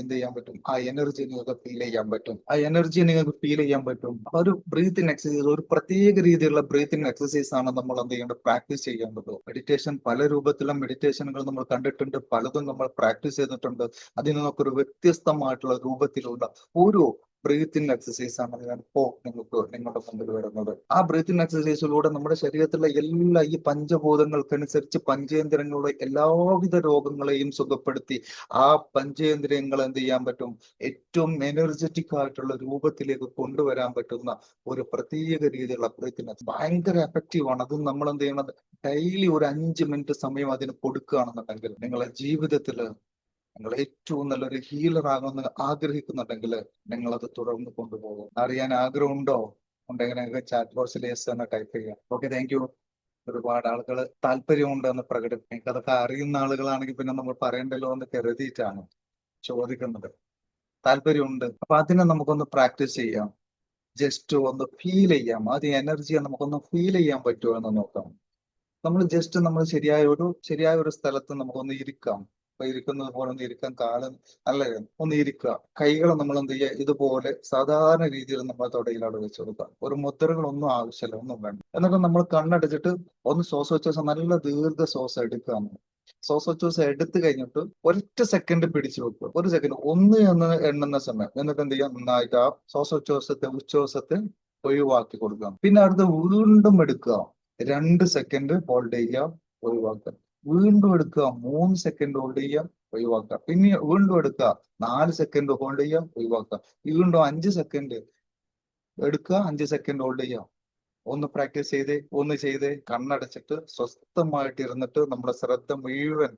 എന്ത് ചെയ്യാൻ പറ്റും, ആ എനർജി നിങ്ങൾക്ക് ഫീൽ ചെയ്യാൻ പറ്റും. ആ എനർജി നിങ്ങൾക്ക് ഫീൽ ചെയ്യാൻ പറ്റും. അപ്പൊ ഒരു ബ്രീത്തിങ് എക്സസൈസ്, ഒരു പ്രത്യേക രീതിയിലുള്ള ബ്രീത്തിങ് എക്സസൈസ് ആണ് നമ്മൾ എന്ത് ചെയ്യേണ്ടത്, പ്രാക്ടീസ് ചെയ്യേണ്ടത്. മെഡിറ്റേഷൻ പല രൂപത്തിലുള്ള മെഡിറ്റേഷനുകൾ നമ്മൾ കണ്ടിട്ടുണ്ട്, പലതും നമ്മൾ പ്രാക്ടീസ് ചെയ്തിട്ടുണ്ട്. അതിൽ നിന്നൊക്കെ ഒരു വ്യത്യസ്തമായിട്ടുള്ള രൂപത്തിലുള്ള ഒരു ബ്രീത്തിങ് എക്സസൈസ് ആണ് ഞാനിപ്പോ നിങ്ങളുടെ മുമ്പിൽ വരുന്നത്. ആ ബ്രീത്തിങ് എക്സസൈസിലൂടെ നമ്മുടെ ശരീരത്തിലെ എല്ലാ ഈ പഞ്ചഭൂതങ്ങൾക്കനുസരിച്ച് പഞ്ചേന്ദ്രിയങ്ങളുടെ എല്ലാവിധ രോഗങ്ങളെയും സുഖപ്പെടുത്തി ആ പഞ്ചേന്ദ്രിയങ്ങൾ എന്ത് ചെയ്യാൻ പറ്റും, ഏറ്റവും എനർജറ്റിക് ആയിട്ടുള്ള രൂപത്തിലേക്ക് കൊണ്ടുവരാൻ പറ്റുന്ന ഒരു പ്രത്യേക രീതിയിലുള്ള ബ്രീത്തിങ് ഭയങ്കര എഫക്റ്റീവ് ആണ്. അത് നമ്മൾ എന്ത് ചെയ്യണം, ഡെയിലി ഒരു 5 മിനിറ്റ് സമയം അതിന് കൊടുക്കുകയാണെന്നുണ്ടെങ്കിൽ നിങ്ങളെ ജീവിതത്തിൽ നിങ്ങൾ ഏറ്റവും നല്ലൊരു ഹീലർ ആകുമെന്ന് ആഗ്രഹിക്കുന്നുണ്ടെങ്കിൽ നിങ്ങൾ അത് തുടർന്ന് കൊണ്ടുപോകും. അറിയാൻ ആഗ്രഹമുണ്ടോ? ഉണ്ടെങ്കിൽ നിങ്ങൾക്ക് ചാറ്റ് ബോക്സിൽ യെസ് എന്ന് ടൈപ്പ് ചെയ്യാം. Okay, thank you. ഒരുപാട് ആളുകൾ താല്പര്യമുണ്ടെന്ന് പ്രകടിപ്പിക്കും. നിങ്ങൾക്ക് അതൊക്കെ അറിയുന്ന ആളുകളാണെങ്കിൽ പിന്നെ നമ്മൾ പറയണ്ടല്ലോ എന്ന് കരുതിയിട്ടാണ് ചോദിക്കുന്നത്. താല്പര്യമുണ്ട്, അപ്പൊ അതിനെ നമുക്കൊന്ന് പ്രാക്ടീസ് ചെയ്യാം. ജസ്റ്റ് ഒന്ന് ഫീൽ ചെയ്യാം. അത് എനർജിയെ നമുക്കൊന്ന് ഫീൽ ചെയ്യാൻ പറ്റുമോ എന്ന് നോക്കാം. നമ്മൾ ശരിയായ ഒരു സ്ഥലത്ത് നമുക്കൊന്ന് ഇരിക്കാം. അപ്പൊ ഇരിക്കുന്നത് പോലെ ഒന്ന് ഇരിക്കാൻ കാലം അല്ലേ, ഒന്ന് ഇരിക്കുക. കൈകൾ നമ്മൾ എന്ത് ചെയ്യുക, ഇതുപോലെ സാധാരണ രീതിയിൽ നമ്മൾ തൊടയിലവിടെ വെച്ച് കൊടുക്കുക. ഒരു മുദ്രകളൊന്നും ആവശ്യമില്ല, ഒന്നും വേണ്ട. എന്നിട്ട് നമ്മൾ കണ്ണടച്ചിട്ട് ഒന്ന് ശ്വാസോച്ഛ്വാസം, നല്ല ശ്വാസം എടുക്കുക. ശ്വാസോച്ഛ്വാസം എടുത്തു കഴിഞ്ഞിട്ട് ഒരൊറ്റ സെക്കൻഡ് പിടിച്ചു വെക്കുക. ഒരു സെക്കൻഡ്, ഒന്ന് എന്ന് എണ്ണുന്ന സമയം. എന്നിട്ട് എന്ത് ചെയ്യാം, നന്നായിട്ട് ആ ഉച്ഛ്വാസത്തെ ഒഴിവാക്കി കൊടുക്കുക. പിന്നെ അടുത്ത് വീണ്ടും എടുക്കുക, 2 സെക്കൻഡ് ഹോൾഡ് ചെയ്യുക, ഒഴിവാക്കുക. വീണ്ടും എടുക്കുക, 3 സെക്കൻഡ് ഹോൾഡ് ചെയ്യുക, ഒഴിവാക്കുക. പിന്നെ വീണ്ടും എടുക്കുക, 4 സെക്കൻഡ് ഹോൾഡ് ചെയ്യുക, ഒഴിവാക്കുക. വീണ്ടും 5 സെക്കൻഡ് എടുക്കുക, 5 സെക്കൻഡ് ഹോൾഡ് ചെയ്യാം. ഒന്ന് പ്രാക്ടീസ് ചെയ്തേ കണ്ണടച്ചിട്ട് സ്വസ്ഥമായിട്ട് ഇരുന്നിട്ട് നമ്മുടെ ശ്രദ്ധ മുഴുവൻ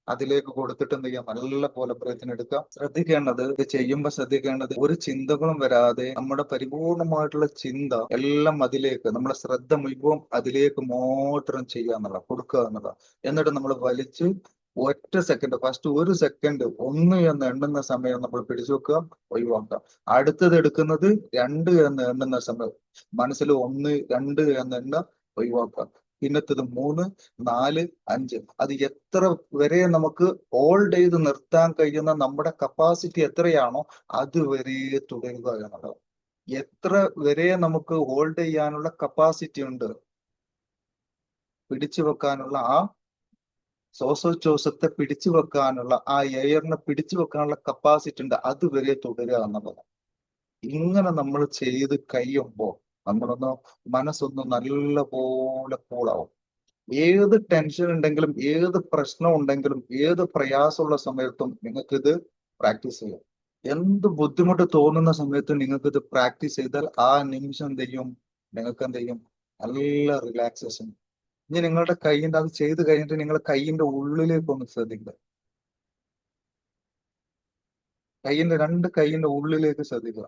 അതിലേക്ക് കൊടുത്തിട്ട് എന്ത് ചെയ്യാം, നല്ല പോലെ ബ്രീത്തിനെടുക്കാം. ശ്രദ്ധിക്കേണ്ടത്, ഇത് ചെയ്യുമ്പോൾ ശ്രദ്ധിക്കേണ്ടത്, ഒരു ചിന്തകളും വരാതെ നമ്മുടെ പരിപൂർണമായിട്ടുള്ള ചിന്ത എല്ലാം അതിലേക്ക്, നമ്മുടെ ശ്രദ്ധ മുഴുവൻ അതിലേക്ക് മാത്രം ചെയ്യുക എന്നുള്ള, കൊടുക്കുക എന്നുള്ള. എന്നിട്ട് നമ്മൾ വലിച്ച് ഒറ്റ സെക്കൻഡ്, ഫസ്റ്റ് 1 സെക്കൻഡ് 1 എന്ന് എണ്ണുന്ന സമയം നമ്മൾ പിടിച്ചു വെക്കുക, ഒഴിവാക്കുക. അടുത്തത് എടുക്കുന്നത് 2 എന്ന് എണ്ണുന്ന സമയം മനസ്സിൽ 1, 2 എന്ന് എണ്ണ, ഒഴിവാക്കുക. പിന്നത്തത് 3, 4, 5. അത് എത്ര വരെ നമുക്ക് ഹോൾഡ് ചെയ്ത് നിർത്താൻ കഴിയുന്ന നമ്മുടെ കപ്പാസിറ്റി എത്രയാണോ അതുവരെ തുടരുക എന്നുള്ളത്. എത്ര വരെ നമുക്ക് ഹോൾഡ് ചെയ്യാനുള്ള കപ്പാസിറ്റി ഉണ്ട്, പിടിച്ചു വെക്കാനുള്ള ആ ശ്വാസോച്ഛ്വാസത്തെ പിടിച്ചു വെക്കാനുള്ള, ആ എയറിനെ പിടിച്ചു വെക്കാനുള്ള കപ്പാസിറ്റി ഉണ്ട്, അതുവരെ തുടരുക എന്നുള്ളത്. ഇങ്ങനെ നമ്മൾ ചെയ്ത് കഴിയുമ്പോൾ നമ്മളൊന്ന് മനസ്സൊന്ന് നല്ല പോലെ കൂളാവും. ഏത് ടെൻഷൻ ഉണ്ടെങ്കിലും, ഏത് പ്രശ്നം ഉണ്ടെങ്കിലും, ഏത് പ്രയാസമുള്ള സമയത്തും നിങ്ങൾക്ക് ഇത് പ്രാക്ടീസ് ചെയ്യാം. എന്ത് ബുദ്ധിമുട്ട് തോന്നുന്ന സമയത്തും നിങ്ങൾക്ക് ഇത് പ്രാക്ടീസ് ചെയ്താൽ ആ നിമിഷം എന്ത് ചെയ്യും, നിങ്ങൾക്ക് എന്ത് ചെയ്യും, നല്ല റിലാക്സേഷൻ. ഇനി നിങ്ങളുടെ കൈയിന്റെ അത് ചെയ്ത് കഴിഞ്ഞിട്ട് നിങ്ങൾ കൈയിന്റെ ഉള്ളിലേക്ക് ഒന്ന് ശ്രദ്ധിക്കുക. കൈയിന്റെ 2 കൈയിന്റെ ഉള്ളിലേക്ക് ശ്രദ്ധിക്കുക.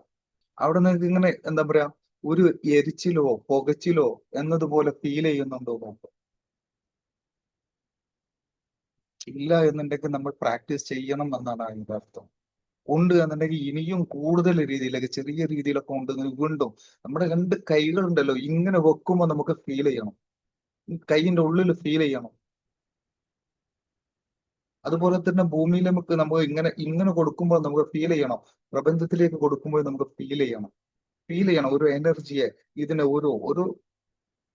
അവിടെ നിങ്ങൾക്ക് ഇങ്ങനെ എന്താ പറയാ, ഒരു എരിച്ചിലോ പുകച്ചിലോ എന്നതുപോലെ ഫീൽ ചെയ്യുന്നുണ്ടോ നോക്കുക. ഇല്ല എന്നുണ്ടെങ്കിൽ നമ്മൾ പ്രാക്ടീസ് ചെയ്യണം എന്നാണ് അതിന്റെ അർത്ഥം. ഉണ്ട് എന്നുണ്ടെങ്കിൽ ഇനിയും കൂടുതൽ രീതിയിലേക്ക്, ചെറിയ രീതിയിലൊക്കെ ഉണ്ട് വീണ്ടും നമ്മുടെ 2 കൈകളുണ്ടല്ലോ ഇങ്ങനെ വെക്കുമ്പോൾ നമുക്ക് ഫീൽ ചെയ്യണം, കൈയിന്റെ ഉള്ളിൽ ഫീൽ ചെയ്യണം. അതുപോലെ തന്നെ ഭൂമിയിൽ നമുക്ക് ഇങ്ങനെ ഇങ്ങനെ കൊടുക്കുമ്പോൾ നമുക്ക് ഫീൽ ചെയ്യണം, പ്രപഞ്ചത്തിലേക്ക് കൊടുക്കുമ്പോൾ നമുക്ക് ഫീൽ ചെയ്യണം ഒരു എനർജിയെ. ഇതിനെ ഒരു ഒരു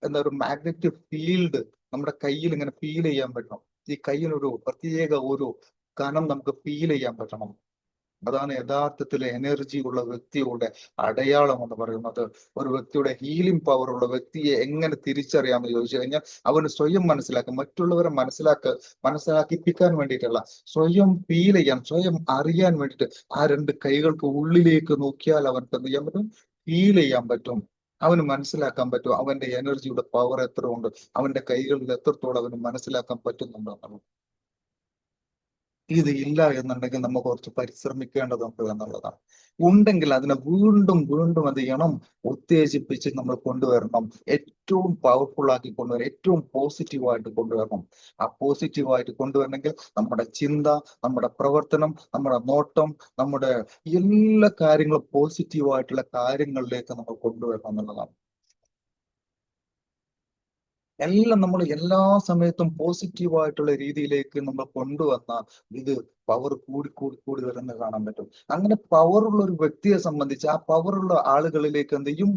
എന്താ, ഒരു മാഗ്നറ്റിക് ഫീൽഡ് നമ്മുടെ കയ്യിൽ ഇങ്ങനെ ഫീൽ ചെയ്യാൻ പറ്റണം. ഈ കയ്യിനൊരു പ്രത്യേക ഒരു കനം നമുക്ക് ഫീൽ ചെയ്യാൻ പറ്റണം. അതാണ് യഥാർത്ഥത്തിൽ എനർജി ഉള്ള വ്യക്തിയുടെ അടയാളം എന്ന് പറയുന്നത്. ഒരു വ്യക്തിയുടെ ഹീലിംഗ് പവർ ഉള്ള വ്യക്തിയെ എങ്ങനെ തിരിച്ചറിയാമെന്ന് ചോദിച്ചു കഴിഞ്ഞാൽ അവന് സ്വയം മനസ്സിലാക്കും, മറ്റുള്ളവരെ മനസ്സിലാക്കിപ്പിക്കാൻ വേണ്ടിയിട്ടുള്ള, സ്വയം ഫീൽ ചെയ്യാൻ, സ്വയം അറിയാൻ വേണ്ടിയിട്ട് ആ 2 കൈകൾക്ക് ഉള്ളിലേക്ക് നോക്കിയാൽ അവർക്ക് എന്ത് ചെയ്യാൻ പറ്റും, ഫീൽ ചെയ്യാൻ പറ്റും. അവന് മനസ്സിലാക്കാൻ പറ്റും അവന്റെ എനർജിയുടെ പവർ എത്ര ഉണ്ട്, അവന്റെ കൈകളിൽ എത്രത്തോളം അവന് മനസ്സിലാക്കാൻ പറ്റുന്നുണ്ടോ എന്നുള്ളത്. ഇത് ഇല്ല എന്നുണ്ടെങ്കിൽ നമ്മൾ കുറച്ച് പരിശ്രമിക്കേണ്ടതുണ്ട് എന്നുള്ളതാണ്. ഉണ്ടെങ്കിൽ അതിനെ വീണ്ടും വീണ്ടും എന്ത് ചെയ്യണം, ഉത്തേജിപ്പിച്ച് നമ്മൾ കൊണ്ടുവരണം. ഏറ്റവും പവർഫുൾ ആക്കി കൊണ്ടുവരണം, ഏറ്റവും പോസിറ്റീവായിട്ട് കൊണ്ടുവരണം. ആ പോസിറ്റീവായിട്ട് കൊണ്ടുവരണമെങ്കിൽ നമ്മുടെ ചിന്ത, നമ്മുടെ പ്രവർത്തനം, നമ്മുടെ നോട്ടം, നമ്മുടെ എല്ലാ കാര്യങ്ങളും പോസിറ്റീവായിട്ടുള്ള കാര്യങ്ങളിലേക്ക് നമ്മൾ കൊണ്ടുവരണം എന്നുള്ളതാണ്. എല്ലാം നമ്മൾ എല്ലാ സമയത്തും പോസിറ്റീവായിട്ടുള്ള രീതിയിലേക്ക് നമ്മൾ കൊണ്ടുവന്നാൽ ഇത് പവർ കൂടി കൂടി കൂടി വരുന്ന കാണാൻ പറ്റും. അങ്ങനെ പവറുള്ള ഒരു വ്യക്തിയെ സംബന്ധിച്ച് ആ പവറുള്ള ആളുകളിലേക്ക് എന്ത് ചെയ്യും,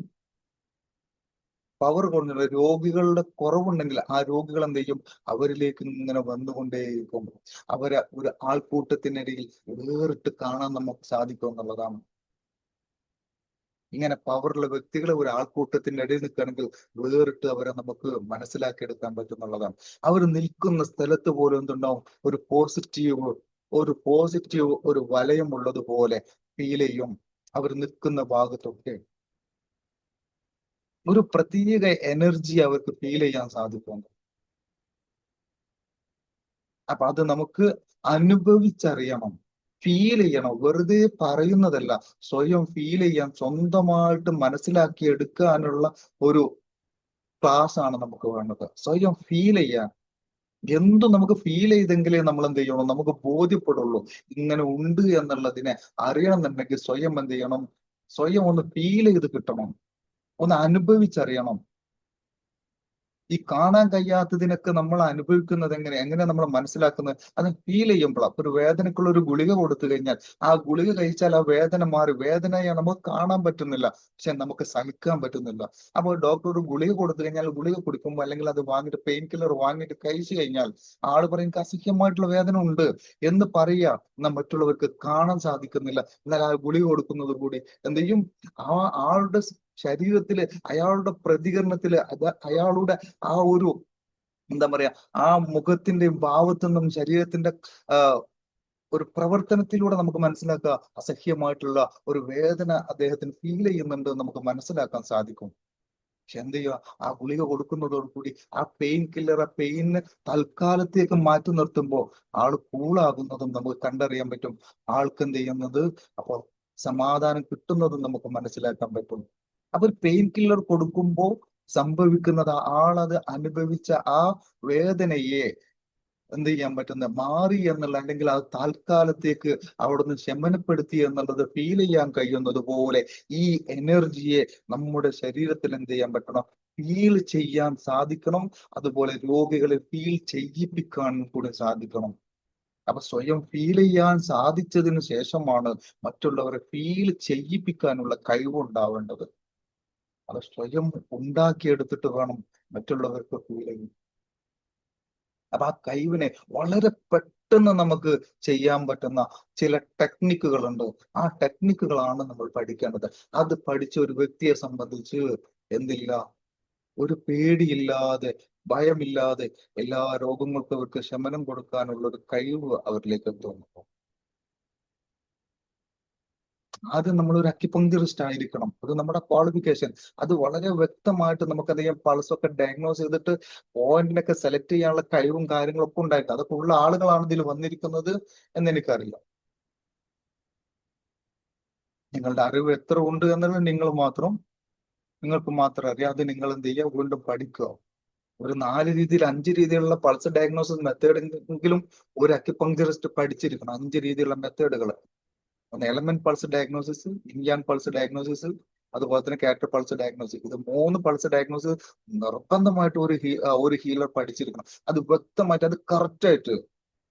പവർ കുറഞ്ഞ രോഗികളുടെ കുറവുണ്ടെങ്കിൽ ആ രോഗികൾ എന്ത് ചെയ്യും, അവരിലേക്ക് ഇങ്ങനെ വന്നുകൊണ്ടേയിരിക്കും. അവരെ ഒരു ആൾക്കൂട്ടത്തിനിടയിൽ വേറിട്ട് കാണാൻ നമുക്ക് സാധിക്കും എന്നുള്ളതാണ്. ഇങ്ങനെ പവറുള്ള വ്യക്തികളെ ഒരു ആൾക്കൂട്ടത്തിന്റെ ഇടയിൽ നിൽക്കുകയാണെങ്കിൽ വേറിട്ട് അവരെ നമുക്ക് മനസ്സിലാക്കിയെടുക്കാൻ പറ്റുന്നുള്ളതാണ്. അവർ നിൽക്കുന്ന സ്ഥലത്ത് പോലും എന്തുണ്ടാവും, ഒരു പോസിറ്റീവ് ഒരു വലയം ഉള്ളതുപോലെ ഫീൽ ചെയ്യും. അവർ നിൽക്കുന്ന ഭാഗത്തൊക്കെ ഒരു പ്രത്യേക എനർജി അവർക്ക് ഫീൽ ചെയ്യാൻ സാധിക്കും. അപ്പൊ അത് നമുക്ക് അനുഭവിച്ചറിയണം, ഫീൽ ചെയ്യണം. വെറുതെ പറയുന്നതല്ല, സ്വയം ഫീൽ ചെയ്യാൻ, സ്വന്തമായിട്ട് മനസ്സിലാക്കി എടുക്കാനുള്ള ഒരു ക്ലാസ് ആണ് നമുക്ക് വേണ്ടത്. സ്വയം ഫീൽ ചെയ്യാൻ, എന്തും നമുക്ക് ഫീൽ ചെയ്തെങ്കിലേ നമ്മൾ എന്ത് ചെയ്യണം, നമുക്ക് ബോധ്യപ്പെടുള്ളൂ. ഇങ്ങനെ ഉണ്ട് എന്നുള്ളതിനെ അറിയണമെന്നുണ്ടെങ്കിൽ സ്വയം എന്ത് ചെയ്യണം, സ്വയം ഒന്ന് ഫീൽ ചെയ്ത് കിട്ടണം, ഒന്ന് അനുഭവിച്ചറിയണം. ഈ കാണാൻ കഴിയാത്തതിനൊക്കെ നമ്മൾ അനുഭവിക്കുന്നത് എങ്ങനെ നമ്മൾ മനസ്സിലാക്കുന്നത്, അത് ഫീൽ ചെയ്യുമ്പോഴാണ്. ഒരു വേദനക്കുള്ള ഒരു ഗുളിക കൊടുത്തു കഴിഞ്ഞാൽ ആ ഗുളിക കഴിച്ചാൽ ആ വേദന മാറി, വേദനയെ നമുക്ക് കാണാൻ പറ്റുന്നില്ല, പക്ഷെ നമുക്ക് സഹിക്കാൻ പറ്റുന്നില്ല. അപ്പോൾ ഡോക്ടർ ഒരു ഗുളിക കൊടുത്തു കഴിഞ്ഞാൽ ഗുളിക കുടിക്കുമ്പോൾ, അല്ലെങ്കിൽ അത് വാങ്ങിയിട്ട് പെയിൻ കില്ലർ വാങ്ങിയിട്ട് കഴിച്ചു കഴിഞ്ഞാൽ ആള് പറയും അസഹ്യമായിട്ടുള്ള വേദന ഉണ്ട് എന്ന് പറയാ, എന്നാൽ മറ്റുള്ളവർക്ക് കാണാൻ സാധിക്കുന്നില്ല. എന്നാൽ ആ ഗുളിക കൊടുക്കുന്നത് കൂടി എന്ത് ചെയ്യും, ആ ആളുടെ ശരീരത്തില്, അയാളുടെ പ്രതികരണത്തില്, അയാളുടെ ആ ഒരു എന്താ പറയാ, ആ മുഖത്തിന്റെയും ഭാവത്തു നിന്നും ശരീരത്തിന്റെ ഒരു പ്രവർത്തനത്തിലൂടെ നമുക്ക് മനസ്സിലാക്കുക അസഹ്യമായിട്ടുള്ള ഒരു വേദന അദ്ദേഹത്തിന് ഫീൽ ചെയ്യുന്നുണ്ട് നമുക്ക് മനസ്സിലാക്കാൻ സാധിക്കും. പക്ഷെ എന്ത് ചെയ്യുക, ആ ഗുളിക കൊടുക്കുന്നതോടുകൂടി ആ പെയിൻ കില്ലർ ആ പെയിന് തൽക്കാലത്തേക്ക് മാറ്റി നിർത്തുമ്പോൾ ആള് കൂളാകുന്നതും നമുക്ക് കണ്ടറിയാൻ പറ്റും. ആൾക്ക് എന്ത് ചെയ്യുന്നത് അപ്പൊ സമാധാനം കിട്ടുന്നതും നമുക്ക് മനസ്സിലാക്കാൻ പറ്റും. അപ്പൊ ഒരു പെയിൻ കില്ലർ കൊടുക്കുമ്പോൾ സംഭവിക്കുന്നത് ആളത് അനുഭവിച്ച ആ വേദനയെ എന്ത് ചെയ്യാൻ പറ്റുന്ന മാറി എന്നുള്ള, അല്ലെങ്കിൽ അത് താൽക്കാലത്തേക്ക് അവിടുന്ന് ശമനപ്പെടുത്തി എന്നുള്ളത് ഫീൽ ചെയ്യാൻ കഴിയുന്നത് പോലെ ഈ എനർജിയെ നമ്മുടെ ശരീരത്തിൽ എന്ത് ചെയ്യാൻ പറ്റണം, ഫീൽ ചെയ്യാൻ സാധിക്കണം. അതുപോലെ രോഗികളെ ഫീൽ ചെയ്യിപ്പിക്കാൻ കൂടി സാധിക്കണം. അപ്പൊ സ്വയം ഫീൽ ചെയ്യാൻ സാധിച്ചതിന് ശേഷമാണ് മറ്റുള്ളവരെ ഫീൽ ചെയ്യിപ്പിക്കാനുള്ള കഴിവുണ്ടാവേണ്ടത്. അത് സ്വയം ഉണ്ടാക്കിയെടുത്തിട്ട് വേണം മറ്റുള്ളവർക്ക് ഫീൽ ചെയ്യാൻ. അപ്പൊ ആ കഴിവിനെ വളരെ പെട്ടെന്ന് നമുക്ക് ചെയ്യാൻ പറ്റുന്ന ചില ടെക്നിക്കുകളുണ്ട്. ആ ടെക്നിക്കുകളാണ് നമ്മൾ പഠിക്കേണ്ടത്. അത് പഠിച്ച ഒരു വ്യക്തിയെ സംബന്ധിച്ച് എന്തില്ല, ഒരു പേടിയില്ലാതെ ഭയമില്ലാതെ എല്ലാ രോഗങ്ങൾക്കും അവർക്ക് ശമനം കൊടുക്കാനുള്ള ഒരു കഴിവ് അവരിലേക്ക് എത്തുന്നു. ആദ്യം നമ്മളൊരു അക്യുപങ്ക്ചറിസ്റ്റ് ആയിരിക്കണം. അത് നമ്മുടെ ക്വാളിഫിക്കേഷൻ. അത് വളരെ വ്യക്തമായിട്ട് നമുക്കറിയാം. പൾസൊക്കെ ഡയഗ്നോസ് ചെയ്തിട്ട് പോയിന്റിനൊക്കെ സെലക്ട് ചെയ്യാനുള്ള കഴിവും കാര്യങ്ങളൊക്കെ ഉണ്ടായിട്ട് അതൊക്കെ ഉള്ള ആളുകളാണ് ഇതിൽ വന്നിരിക്കുന്നത് എന്ന് എനിക്കറിയാം. നിങ്ങളുടെ അറിവ് എത്ര ഉണ്ട് എന്നുള്ളത് നിങ്ങൾക്ക് മാത്രം അറിയാം. അത് നിങ്ങൾ എന്ത് ചെയ്യുക, വീണ്ടും പഠിക്കുക. ഒരു 4 രീതിയിൽ 5 രീതിയിലുള്ള പൾസ് ഡയഗ്നോസിസ് മെത്തേഡ് എങ്കിലും ഒരു അക്യുപങ്ക്ചറിസ്റ്റ് പഠിച്ചിരിക്കണം. 5 രീതിയിലുള്ള മെത്തേഡുകൾ. ഒന്ന് എലമെന്റ് പൾസ് ഡയഗ്നോസിസ്, ഇൻയാൻ പൾസ് ഡയഗ്നോസിസ്, അതുപോലെ തന്നെ കാറ്റർ പൾസ് ഡയഗ്നോസിസ്. ഇത് 3 പൾസ് ഡയഗ്നോസിസ് നിർബന്ധമായിട്ട് ഒരു ഹീലർ പഠിച്ചിരിക്കണം. അത് വ്യക്തമായിട്ട് അത് കറക്റ്റ് ആയിട്ട്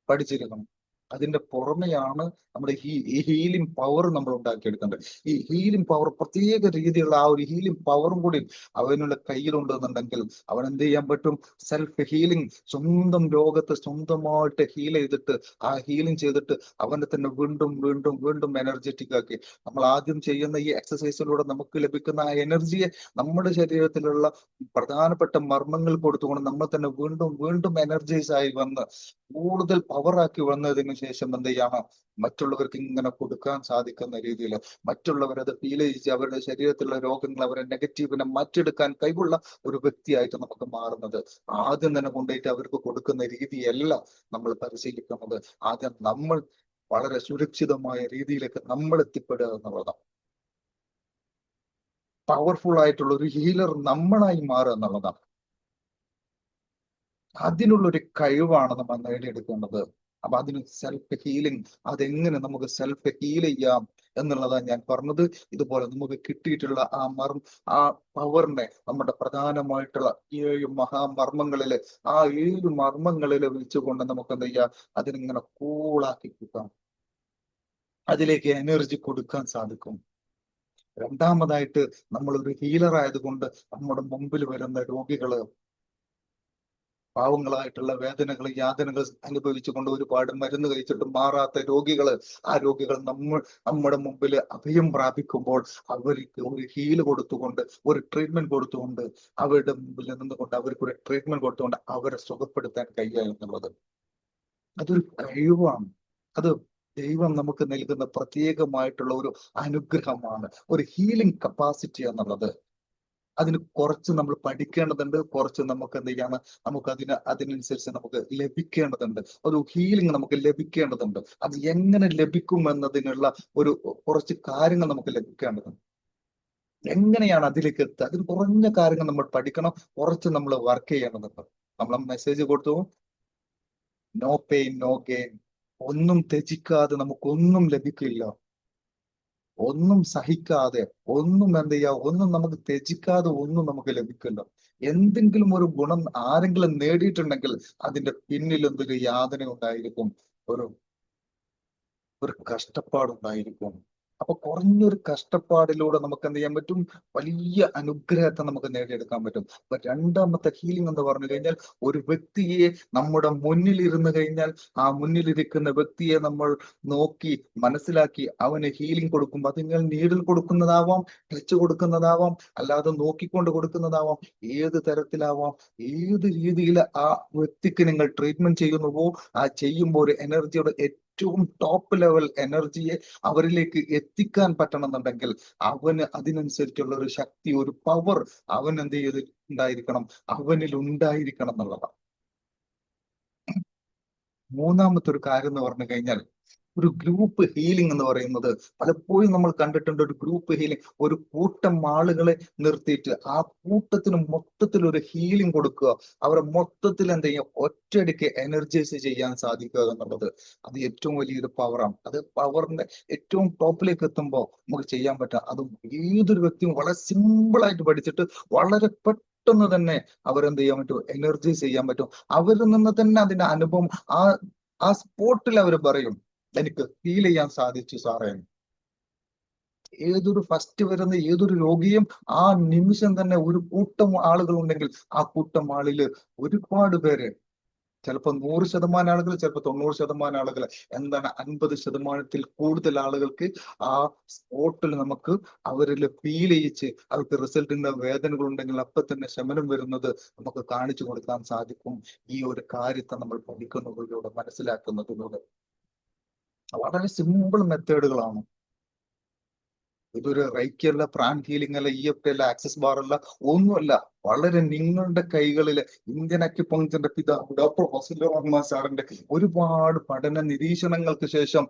പഠിച്ചിരിക്കണം. അതിന്റെ പുറമെയാണ് നമ്മുടെ ഈ ഹീലിംഗ് പവർ നമ്മൾ ഉണ്ടാക്കിയെടുക്കേണ്ടത്. ഈ ഹീലിംഗ് പവർ പ്രത്യേക രീതിയിലുള്ള ആ ഒരു ഹീലിംഗ് പവറും കൂടി അവനുള്ള കയ്യിലുണ്ടെന്നുണ്ടെങ്കിൽ അവൻ എന്ത് ചെയ്യാൻ പറ്റും, സെൽഫ് ഹീലിംഗ്, സ്വന്തം രോഗത്തെ സ്വന്തമായിട്ട് ഹീൽ ചെയ്തിട്ട് ആ ഹീലിംഗ് ചെയ്തിട്ട് അവനെ തന്നെ വീണ്ടും വീണ്ടും വീണ്ടും എനർജറ്റിക് ആക്കി. നമ്മൾ ആദ്യം ചെയ്യുന്ന ഈ എക്സസൈസിലൂടെ നമുക്ക് ലഭിക്കുന്ന ആ എനർജിയെ നമ്മുടെ ശരീരത്തിലുള്ള പ്രധാനപ്പെട്ട മർമ്മങ്ങൾ കൊടുത്തുകൊണ്ട് നമ്മൾ തന്നെ വീണ്ടും വീണ്ടും എനർജൈസ് ആയി വന്ന് കൂടുതൽ പവറാക്കി വന്നതിന് ശേഷം എന്ത് ചെയ്യാണ്, മറ്റുള്ളവർക്ക് ഇങ്ങനെ കൊടുക്കാൻ സാധിക്കുന്ന രീതിയിൽ മറ്റുള്ളവരത് ഫീൽ ചെയ്ത് അവരുടെ ശരീരത്തിലുള്ള രോഗങ്ങൾ അവരെ നെഗറ്റീവിനെ മാറ്റിയെടുക്കാൻ കഴിവുള്ള ഒരു വ്യക്തിയായിട്ട് നമുക്ക് മാറുന്നത്. ആദ്യം തന്നെ കൊണ്ടുപോയിട്ട് അവർക്ക് കൊടുക്കുന്ന രീതിയല്ല നമ്മൾ പരിശീലിക്കുന്നത്. ആദ്യം നമ്മൾ വളരെ സുരക്ഷിതമായ രീതിയിലേക്ക് നമ്മൾ എത്തിപ്പെടുക എന്നുള്ളതാണ്. പവർഫുൾ ആയിട്ടുള്ള ഒരു ഹീലർ നമ്മളായി മാറുക എന്നുള്ളതാണ്. അതിനുള്ള ഒരു കഴിവാണ് നമ്മൾ നേടിയെടുക്കേണ്ടത്. അപ്പൊ അതിന് സെൽഫ് ഹീലിംഗ്, അതെങ്ങനെ നമുക്ക് സെൽഫ് ഹീൽ ചെയ്യാം എന്നുള്ളതാണ് ഞാൻ പറഞ്ഞത്. ഇതുപോലെ നമുക്ക് കിട്ടിയിട്ടുള്ള ആ പവറിനെ നമ്മുടെ പ്രധാനമായിട്ടുള്ള 7 മഹാമർമ്മങ്ങളില് ആ 7 മർമ്മങ്ങളില് വെച്ചുകൊണ്ട് നമുക്ക് എന്ത് ചെയ്യാം, അതിനിങ്ങനെ കൂളാക്കി കിട്ടാം, അതിലേക്ക് എനർജി കൊടുക്കാൻ സാധിക്കും. രണ്ടാമതായിട്ട് നമ്മളൊരു ഹീലർ ആയതുകൊണ്ട് നമ്മുടെ മുമ്പിൽ വരുന്ന രോഗികള് പാവങ്ങളായിട്ടുള്ള വേദനകൾ യാതനകൾ അനുഭവിച്ചുകൊണ്ട് ഒരുപാട് മരുന്ന് കഴിച്ചിട്ട് മാറാത്ത ആ രോഗികൾ നമ്മുടെ മുമ്പിൽ അഭയം പ്രാപിക്കുമ്പോൾ അവർക്ക് ഒരു ഹീല് കൊടുത്തുകൊണ്ട് ഒരു ട്രീറ്റ്മെന്റ് കൊടുത്തുകൊണ്ട് അവരുടെ മുമ്പിൽ നിന്നുകൊണ്ട് അവർക്ക് ഒരു ട്രീറ്റ്മെന്റ് കൊടുത്തുകൊണ്ട് അവരെ സുഖപ്പെടുത്താൻ കഴിയുക എന്നുള്ളത് അതൊരു കഴിവാണ്. അത് ദൈവം നമുക്ക് നൽകുന്ന പ്രത്യേകമായിട്ടുള്ള ഒരു അനുഗ്രഹമാണ്, ഒരു ഹീലിംഗ് കപ്പാസിറ്റി എന്നുള്ളത്. അതിന് കുറച്ച് നമ്മൾ പഠിക്കേണ്ടതുണ്ട്, കുറച്ച് നമുക്ക് എന്ത് ചെയ്യാണ്, നമുക്ക് അതിനനുസരിച്ച് നമുക്ക് ലഭിക്കേണ്ടതുണ്ട്. ഒരു ഹീലിംഗ് നമുക്ക് ലഭിക്കേണ്ടതുണ്ട്. അത് എങ്ങനെ ലഭിക്കും എന്നതിനുള്ള കുറച്ച് കാര്യങ്ങൾ നമുക്ക് ലഭിക്കേണ്ടതുണ്ട്. എങ്ങനെയാണ് അതിലേക്ക് എത്തുക, അതിന് കുറഞ്ഞ കാര്യങ്ങൾ നമ്മൾ പഠിക്കണം, കുറച്ച് നമ്മൾ വർക്ക് ചെയ്യേണ്ടതുണ്ട്. നമ്മൾ മെസ്സേജ് കൊടുത്തു, നോ പെയിൻ നോ ഗെയിൻ. ഒന്നും ത്യജിക്കാതെ നമുക്കൊന്നും ലഭിക്കില്ല. ഒന്നും സഹിക്കാതെ, ഒന്നും എന്ത് ചെയ്യാ, ഒന്നും നമുക്ക് ത്യജിക്കാതെ ഒന്നും നമുക്ക് ലഭിക്കില്ല. എന്തെങ്കിലും ഒരു ഗുണം ആരെങ്കിലും നേടിയിട്ടുണ്ടെങ്കിൽ അതിന്റെ പിന്നിൽ എന്തൊരു യാതന ഉണ്ടായിരിക്കും, ഒരു ഒരു കഷ്ടപ്പാടുണ്ടായിരിക്കും. അപ്പൊ കുറഞ്ഞൊരു കഷ്ടപ്പാടിലൂടെ നമുക്ക് എന്ത് ചെയ്യാൻ പറ്റും, വലിയ അനുഗ്രഹത്തെ നമുക്ക് നേടിയെടുക്കാൻ പറ്റും. അപ്പൊ രണ്ടാമത്തെ ഹീലിംഗ് എന്ന് പറഞ്ഞു കഴിഞ്ഞാൽ, ഒരു വ്യക്തിയെ നമ്മുടെ മുന്നിൽ ഇരുന്ന് കഴിഞ്ഞാൽ ആ മുന്നിലിരിക്കുന്ന വ്യക്തിയെ നമ്മൾ നോക്കി മനസ്സിലാക്കി അവന് ഹീലിംഗ് കൊടുക്കുമ്പോൾ അത് നിങ്ങൾ നീഡിൽ കൊടുക്കുന്നതാവാം, ടച്ച് കൊടുക്കുന്നതാവാം, അല്ലാതെ നോക്കിക്കൊണ്ട് കൊടുക്കുന്നതാവാം, ഏത് തരത്തിലാവാം, ഏത് രീതിയിൽ ആ വ്യക്തിക്ക് നിങ്ങൾ ട്രീറ്റ്മെന്റ് ചെയ്യുന്നുവോ ആ ചെയ്യുമ്പോൾ ഒരു എനർജിയുടെ ഏറ്റവും ടോപ്പ് ലെവൽ എനർജിയെ അവരിലേക്ക് എത്തിക്കാൻ പറ്റണമെന്നുണ്ടെങ്കിൽ അവന് അതിനനുസരിച്ചുള്ള ഒരു ശക്തി, ഒരു പവർ അവൻ എന്ത് ചെയ്ത് ഉണ്ടായിരിക്കണം, അവനിൽ ഉണ്ടായിരിക്കണം എന്നുള്ളതാണ്. മൂന്നാമത്തെ ഒരു കാര്യം എന്ന് പറഞ്ഞു കഴിഞ്ഞാൽ, ഒരു ഗ്രൂപ്പ് ഹീലിംഗ് എന്ന് പറയുന്നത് പലപ്പോഴും നമ്മൾ കണ്ടിട്ടുണ്ട്. ഒരു ഗ്രൂപ്പ് ഹീലിംഗ്, ഒരു കൂട്ടം ആളുകളെ നിർത്തിയിട്ട് ആ കൂട്ടത്തിന് മൊത്തത്തിൽ ഒരു ഹീലിംഗ് കൊടുക്കുക, അവരെ മൊത്തത്തിൽ എന്ത് ചെയ്യുക, ഒറ്റയടിക്ക് എനർജൈസ് ചെയ്യാൻ സാധിക്കുക എന്നുള്ളത് അത് ഏറ്റവും വലിയൊരു പവറാണ്. അത് പവറിന്റെ ഏറ്റവും ടോപ്പിലേക്ക് എത്തുമ്പോൾ നമുക്ക് ചെയ്യാൻ പറ്റുക. അതും ഏതൊരു വ്യക്തിയും വളരെ സിമ്പിൾ ആയിട്ട് പഠിച്ചിട്ട് വളരെ പെട്ടെന്ന് തന്നെ അവരെന്ത് ചെയ്യാൻ പറ്റും, എനർജൈസ് ചെയ്യാൻ പറ്റും. അവരിൽ നിന്ന് തന്നെ അതിന്റെ അനുഭവം ആ സ്പോട്ടിൽ അവർ പറയും, എനിക്ക് ഫീൽ ചെയ്യാൻ സാധിച്ചു സാറേ. ഏതൊരു ഫസ്റ്റ് വരുന്ന ഏതൊരു രോഗിയും ആ നിമിഷം തന്നെ, ഒരു കൂട്ടം ആളുകൾ ഉണ്ടെങ്കിൽ ആ കൂട്ടം ആളില് ഒരുപാട് പേര്, ചിലപ്പോൾ 100% ആളുകൾ, ചിലപ്പോൾ 90% ആളുകൾ, എന്താണ് 50%-ത്തിൽ കൂടുതൽ ആളുകൾക്ക് ആ സ്പോട്ടിൽ നമുക്ക് അവരിൽ ഫീൽ ചെയ്യിച്ച് അവർക്ക് റിസൾട്ടിന്റെ വേദനകൾ ഉണ്ടെങ്കിൽ അപ്പൊ തന്നെ ശമനം വരുന്നത് നമുക്ക് കാണിച്ചു കൊടുക്കാൻ സാധിക്കും. ഈ ഒരു കാര്യത്തെ നമ്മൾ പഠിക്കുന്നതിലൂടെ, മനസ്സിലാക്കുന്നതിലൂടെ. വളരെ സിമ്പിൾ മെത്തേഡുകളാണ്. ഇതൊരു റൈക്കി അല്ല, പ്രാൺ ഹീലിംഗ് അല്ല, EFT അല്ല, ആക്സസ് ബാർ അല്ല, ഒന്നുമല്ല. വളരെ നിങ്ങളുടെ കൈകളില് ഇന്ത്യൻ അക്യുപങ്ക്ചറിന്റെ പിതാവ് ഡോക്ടർ ഫസലുർ റഹ്മാൻ സാറിന്റെ ഒരുപാട് പഠന നിരീക്ഷണങ്ങൾക്ക് ശേഷം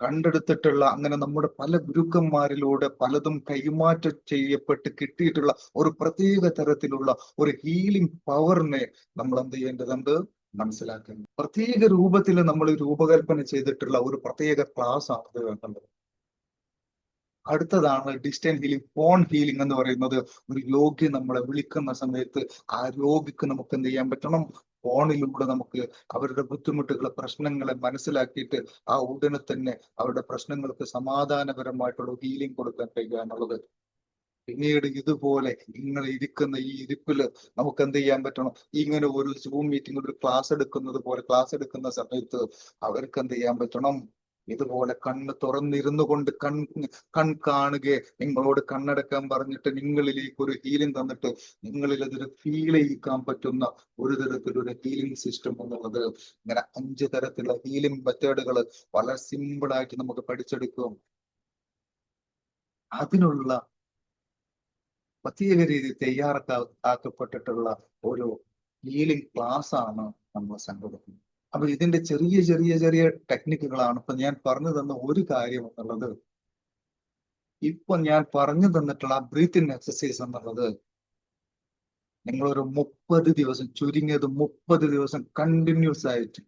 കണ്ടെടുത്തിട്ടുള്ള, അങ്ങനെ നമ്മുടെ പല ഗുരുക്കന്മാരിലൂടെ പലതും കൈമാറ്റം ചെയ്യപ്പെട്ട് കിട്ടിയിട്ടുള്ള ഒരു പ്രത്യേക തരത്തിലുള്ള ഒരു ഹീലിംഗ് പവറിനെ നമ്മൾ എന്ത് ചെയ്യേണ്ടതുണ്ട്, മനസ്സിലാക്കുന്നത്. പ്രത്യേക രൂപത്തിൽ നമ്മൾ രൂപകൽപ്പന ചെയ്തിട്ടുള്ള ഒരു പ്രത്യേക ക്ലാസ് ആണ് ഇത് വേണ്ടത്. അടുത്തതാണ് ഡിസ്റ്റന്റ് ഹീലിംഗ്, ഫോൺ ഹീലിംഗ് എന്ന് പറയുന്നത്. ഒരു രോഗി നമ്മളെ വിളിക്കുന്ന സമയത്ത് ആ രോഗിക്ക് നമുക്ക് എന്ത് ചെയ്യാൻ പറ്റണം, ഫോണിലൂടെ നമുക്ക് അവരുടെ ബുദ്ധിമുട്ടുകളെ, പ്രശ്നങ്ങളെ മനസ്സിലാക്കിയിട്ട് ആ ഉടനെ തന്നെ അവരുടെ പ്രശ്നങ്ങൾക്ക് സമാധാനപരമായിട്ടുള്ള ഹീലിംഗ് കൊടുക്കാൻ കഴിയുക എന്നുള്ളത്. പിന്നീട് ഇതുപോലെ നിങ്ങൾ ഇരിക്കുന്ന ഈ ഇരിപ്പില് നമുക്ക് എന്ത് ചെയ്യാൻ പറ്റണം, ഇങ്ങനെ ഒരു സൂം മീറ്റിംഗ്, ഒരു ക്ലാസ് എടുക്കുന്നത് പോലെ ക്ലാസ് എടുക്കുന്ന സമയത്ത് അവർക്ക് എന്ത് ചെയ്യാൻ പറ്റണം, ഇതുപോലെ കണ്ണ് തുറന്നിരുന്നു കൊണ്ട് കൺ കാണുകയെ, നിങ്ങളോട് കണ്ണടക്കാൻ പറഞ്ഞിട്ട് നിങ്ങളിലേക്ക് ഒരു ഹീലിംഗ് തന്നിട്ട് നിങ്ങളിൽ അതൊരു ഫീൽ ചെയ്യിക്കാൻ പറ്റുന്ന ഒരു തരത്തിലൊരു ഹീലിംഗ് സിസ്റ്റം എന്നുള്ളത്. ഇങ്ങനെ 5 തരത്തിലുള്ള ഹീലിംഗ് മെത്തേഡുകൾ വളരെ സിമ്പിൾ ആയിട്ട് നമുക്ക് പഠിച്ചെടുക്കും. അതിനുള്ള പ്രത്യേക രീതിയിൽ തയ്യാറാക്കപ്പെട്ടിട്ടുള്ള ഒരു ഹീലിംഗ് ക്ലാസ് ആണ് നമ്മൾ സംഘടിപ്പിക്കുന്നത്. അപ്പൊ ഇതിന്റെ ചെറിയ ചെറിയ ചെറിയ ടെക്നിക്കുകളാണ് ഇപ്പൊ ഞാൻ പറഞ്ഞു തന്ന ഒരു കാര്യം എന്നുള്ളത്. ഇപ്പൊ ഞാൻ പറഞ്ഞു തന്നിട്ടുള്ള ബ്രീത്തിങ് എക്സസൈസ് എന്നുള്ളത് നിങ്ങളൊരു 30 ദിവസം, ചുരുങ്ങിയത് 30 ദിവസം കണ്ടിന്യൂസ് ആയിട്ട്,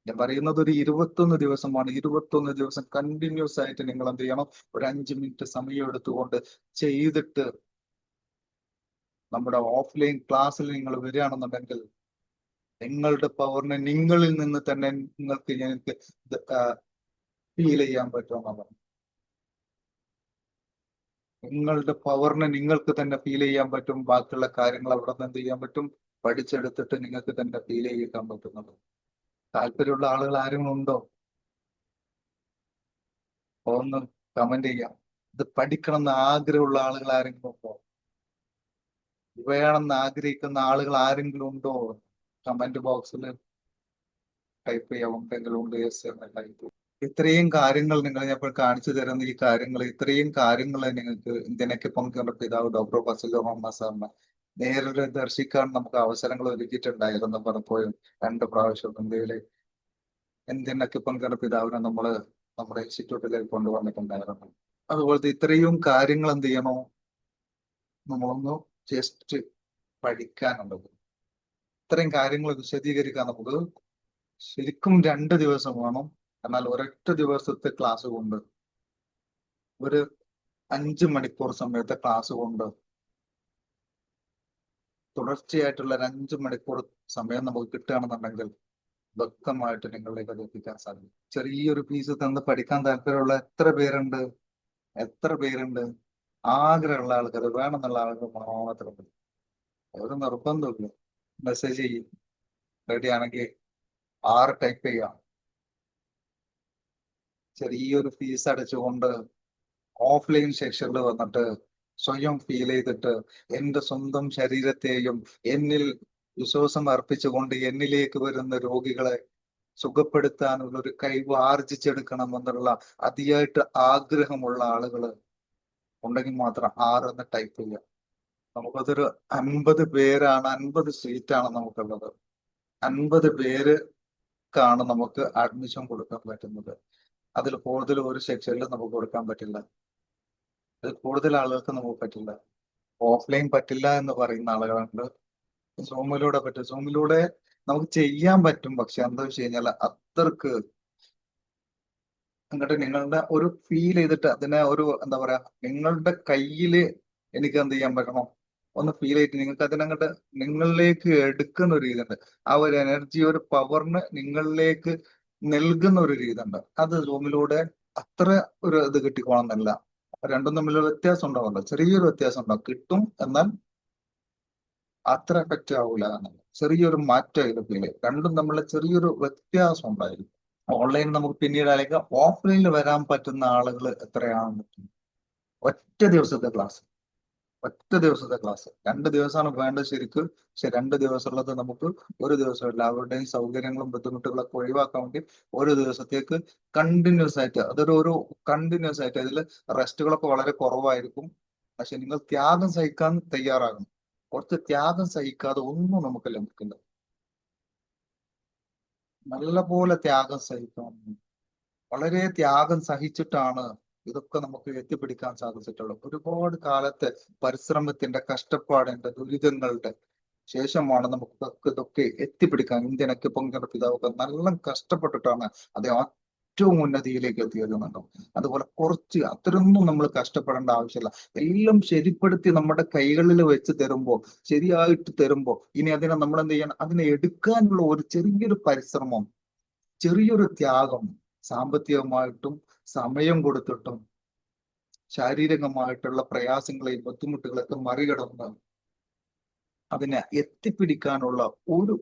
ഞാൻ പറയുന്നത് ഒരു 21 ദിവസമാണ്, 21 ദിവസം കണ്ടിന്യൂസ് ആയിട്ട് നിങ്ങൾ എന്ത് ചെയ്യണം, ഒരു 5 മിനിറ്റ് സമയം എടുത്തുകൊണ്ട് ചെയ്തിട്ട് നമ്മുടെ ഓഫ്ലൈൻ ക്ലാസ്സിൽ നിങ്ങൾ വരികയാണെന്നുണ്ടെങ്കിൽ നിങ്ങളുടെ പവറിനെ നിങ്ങളിൽ നിന്ന് തന്നെ ഞങ്ങൾക്ക് ഫീൽ ചെയ്യാൻ പറ്റുമെന്നാണ്. നിങ്ങളുടെ പവറിനെ നിങ്ങൾക്ക് തന്നെ ഫീൽ ചെയ്യാൻ പറ്റും. ബാക്കിയുള്ള കാര്യങ്ങൾ അവിടെ നിന്ന് എന്ത് ചെയ്യാൻ പറ്റും, പഠിച്ചെടുത്തിട്ട് നിങ്ങൾക്ക് തന്നെ ഫീൽ ചെയ്യിക്കാൻ പറ്റുന്നത്. താല്പര്യമുള്ള ആളുകൾ ആരെങ്കിലും ഉണ്ടോ? ഒന്ന് കമന്റ് ചെയ്യാം. ഇത് പഠിക്കണം എന്ന് ആഗ്രഹമുള്ള ആളുകൾ ആരെങ്കിലും ഉണ്ടോ? വേണമെന്ന് ആഗ്രഹിക്കുന്ന ആളുകൾ ആരെങ്കിലും ഉണ്ടോ? കമന്റ് ബോക്സിൽ ടൈപ്പ് ചെയ്യാം. എന്തെങ്കിലും ഉണ്ട് യെസ് എന്ന് ടൈപ്പ്. ഇത്രയും കാര്യങ്ങൾ നിങ്ങൾ ഞാൻ ഇപ്പോൾ കാണിച്ചു തരുന്ന ഈ കാര്യങ്ങൾ, ഇത്രയും കാര്യങ്ങൾ നിങ്ങൾക്ക് ഇന്ത്യൻ അക്യുപങ്ക്ചറിന്റെ പിതാവ് ഡോക്ടർ ഫസലുർ റഹ്മാൻ സാറിനെ നേരിട്ട് ദർശിക്കാൻ നമുക്ക് അവസരങ്ങൾ ഒരുക്കിയിട്ടുണ്ടായിരുന്നു. പലപ്പോഴും 2 പ്രാവശ്യം ഇന്ത്യൻ അക്യുപങ്ക്ചറിന്റെ പിതാവിനെ നമ്മുടെ ഇൻസ്റ്റിറ്റ്യൂട്ടിലേക്ക് കൊണ്ടുവന്നിട്ടുണ്ടായിരുന്നു. അതുപോലത്തെ ഇത്രയും കാര്യങ്ങൾ എന്ത് ചെയ്യണോ, നമ്മളൊന്ന് ജസ്റ്റ് പഠിക്കാനുള്ളത്. ഇത്രയും കാര്യങ്ങൾ വിശദീകരിക്കാൻ നമുക്ക് ശരിക്കും 2 ദിവസം വേണം. എന്നാൽ ഒരൊറ്റ ദിവസത്തെ ക്ലാസ് കൊണ്ട്, ഒരു 5 മണിക്കൂർ സമയത്തെ ക്ലാസ് കൊണ്ട് തുടർച്ചയായിട്ടുള്ള ഒരു 5 മണിക്കൂർ സമയം നമുക്ക് കിട്ടുകയാണെന്നുണ്ടെങ്കിൽ വ്യക്തമായിട്ട് നിങ്ങളിലേക്ക് അത് എത്തിക്കാൻ സാധിക്കും. ചെറിയൊരു ഫീസ് തന്ന് പഠിക്കാൻ താല്പര്യമുള്ള എത്ര പേരുണ്ട്, എത്ര പേരുണ്ട്? ആഗ്രഹമുള്ള ആൾക്കാർ, വേണമെന്നുള്ള ആളുകൾ മാത്രം. ഒരു നിർബന്ധമില്ല. മെസ്സേജ് ചെയ്യും, റെഡി ആണെങ്കിൽ 6 ടൈപ്പ് ചെയ്യാം. ചെറിയൊരു ഫീസ് അടച്ചുകൊണ്ട് ഓഫ്ലൈൻ സെക്ഷനിൽ വന്നിട്ട് സ്വയം ഫീൽ ചെയ്തിട്ട് എന്റെ സ്വന്തം ശരീരത്തെയും എന്നിൽ വിശ്വാസം അർപ്പിച്ചുകൊണ്ട് എന്നിലേക്ക് വരുന്ന രോഗികളെ സുഖപ്പെടുത്താനുള്ള ഒരു കഴിവ് ആർജിച്ചെടുക്കണം എന്നുള്ള അതിയായിട്ട് ആഗ്രഹമുള്ള ആളുകൾ ഉണ്ടെങ്കിൽ മാത്രം 6 എന്ന് ടൈപ്പ് ചെയ്യാം. നമുക്കതൊരു 50 പേരാണ്, 50 സീറ്റാണ് നമുക്കുള്ളത്. 50 പേർക്കാണ് നമുക്ക് അഡ്മിഷൻ കൊടുക്കാൻ പറ്റുന്നത്. അതിൽ കൂടുതൽ ഒരു സെക്ഷനിൽ നമുക്ക് കൊടുക്കാൻ പറ്റില്ല. അതിൽ കൂടുതൽ ആളുകൾക്ക് നമുക്ക് പറ്റില്ല. ഓഫ്ലൈൻ പറ്റില്ല എന്ന് പറയുന്ന ആളുകളുണ്ട്. സൂമിലൂടെ പറ്റും. സൂമിലൂടെ നമുക്ക് ചെയ്യാൻ പറ്റും. പക്ഷെ എന്താ വെച്ച് കഴിഞ്ഞാൽ അത്രക്ക് അങ്ങോട്ട് നിങ്ങളുടെ ഒരു ഫീൽ ചെയ്തിട്ട് അതിനെ ഒരു എന്താ പറയാ, നിങ്ങളുടെ കയ്യില് എനിക്ക് എന്ത് ചെയ്യാൻ പറ്റണം, ഒന്ന് ഫീൽ ചെയ്തിട്ട് നിങ്ങൾക്ക് അതിനങ്ങോട്ട് നിങ്ങളിലേക്ക് എടുക്കുന്ന ഒരു രീതിയുണ്ട്. ആ ഒരു എനർജി, ഒരു പവറിന് നിങ്ങളിലേക്ക് നൽകുന്ന ഒരു രീതിയുണ്ട്. അത് സൂമിലൂടെ അത്ര ഒരു ഇത് കിട്ടിക്കോണമെന്നല്ല. രണ്ടും തമ്മിലൊരു വ്യത്യാസം ഉണ്ടാവുമല്ലോ, ചെറിയൊരു വ്യത്യാസം ഉണ്ടാവും. കിട്ടും, എന്നാൽ അത്ര എഫക്റ്റ് ആവൂല എന്നല്ല. ചെറിയൊരു മാറ്റം ഇതിൽ ഫീൽ ചെയ്യും. രണ്ടും തമ്മിലുള്ള ചെറിയൊരു വ്യത്യാസം ഉണ്ടായിരിക്കും. ഓൺലൈൻ നമുക്ക് പിന്നീട് അല്ലെങ്കിൽ ഓഫ്ലൈനിൽ വരാൻ പറ്റുന്ന ആളുകൾ എത്രയാണെന്ന് പറ്റും. ഒറ്റ ദിവസത്തെ ക്ലാസ്, 2 ദിവസമാണ് വേണ്ടത് ശരിക്ക്. പക്ഷെ 2 ദിവസമുള്ളത് നമുക്ക് ഒരു ദിവസം എല്ലാവരുടെയും സൗകര്യങ്ങളും ബുദ്ധിമുട്ടുകളൊക്കെ ഒഴിവാക്കാൻ വേണ്ടി ഒരു ദിവസത്തേക്ക് കണ്ടിന്യൂസ് ആയിട്ട്, അതൊരു കണ്ടിന്യൂസ് ആയിട്ട്, ഇതിൽ റെസ്റ്റുകളൊക്കെ വളരെ കുറവായിരിക്കും. പക്ഷെ നിങ്ങൾ ത്യാഗം സഹിക്കാൻ തയ്യാറാകണം. കുറച്ച് ത്യാഗം സഹിക്കാതെ ഒന്നും നമുക്ക് ലഭിക്കില്ല. നല്ലപോലെ ത്യാഗം സഹിക്കണം. വളരെ ത്യാഗം സഹിച്ചിട്ടാണ് ഇതൊക്കെ നമുക്ക് എത്തിപ്പിടിക്കാൻ സാധിച്ചിട്ടുള്ളത്. ഒരുപാട് കാലത്തെ പരിശ്രമത്തിന്റെ, കഷ്ടപ്പാടിന്റെ, ദുരിതങ്ങളുടെ ശേഷമാണ് നമുക്ക് ഇതൊക്കെ എത്തിപ്പിടിക്കാൻ. ഇന്ത്യനൊക്കെ പൊങ്കണ പിതാവൊക്കെ നല്ല കഷ്ടപ്പെട്ടിട്ടാണ് അദ്ദേഹം ഏറ്റവും ഉന്നതിയിലേക്ക് എത്തിയിരുന്നുണ്ടോ. അതുപോലെ കുറച്ച് അത്രയൊന്നും നമ്മൾ കഷ്ടപ്പെടേണ്ട ആവശ്യമില്ല. എല്ലാം ശരിപ്പെടുത്തി നമ്മുടെ കൈകളിൽ വെച്ച് തരുമ്പോ, ശരിയായിട്ട് തരുമ്പോ, ഇനി അതിനെ നമ്മൾ എന്ത് ചെയ്യണം, അതിനെ എടുക്കാനുള്ള ഒരു ചെറിയൊരു പരിശ്രമം, ചെറിയൊരു ത്യാഗം, സാമ്പത്തികമായിട്ടും സമയം കൊടുത്തിട്ടും ശാരീരികമായിട്ടുള്ള പ്രയാസങ്ങളെയും ബുദ്ധിമുട്ടുകളൊക്കെ മറികടന്ന് അതിനെ എത്തിപ്പിടിക്കാനുള്ള ഒരു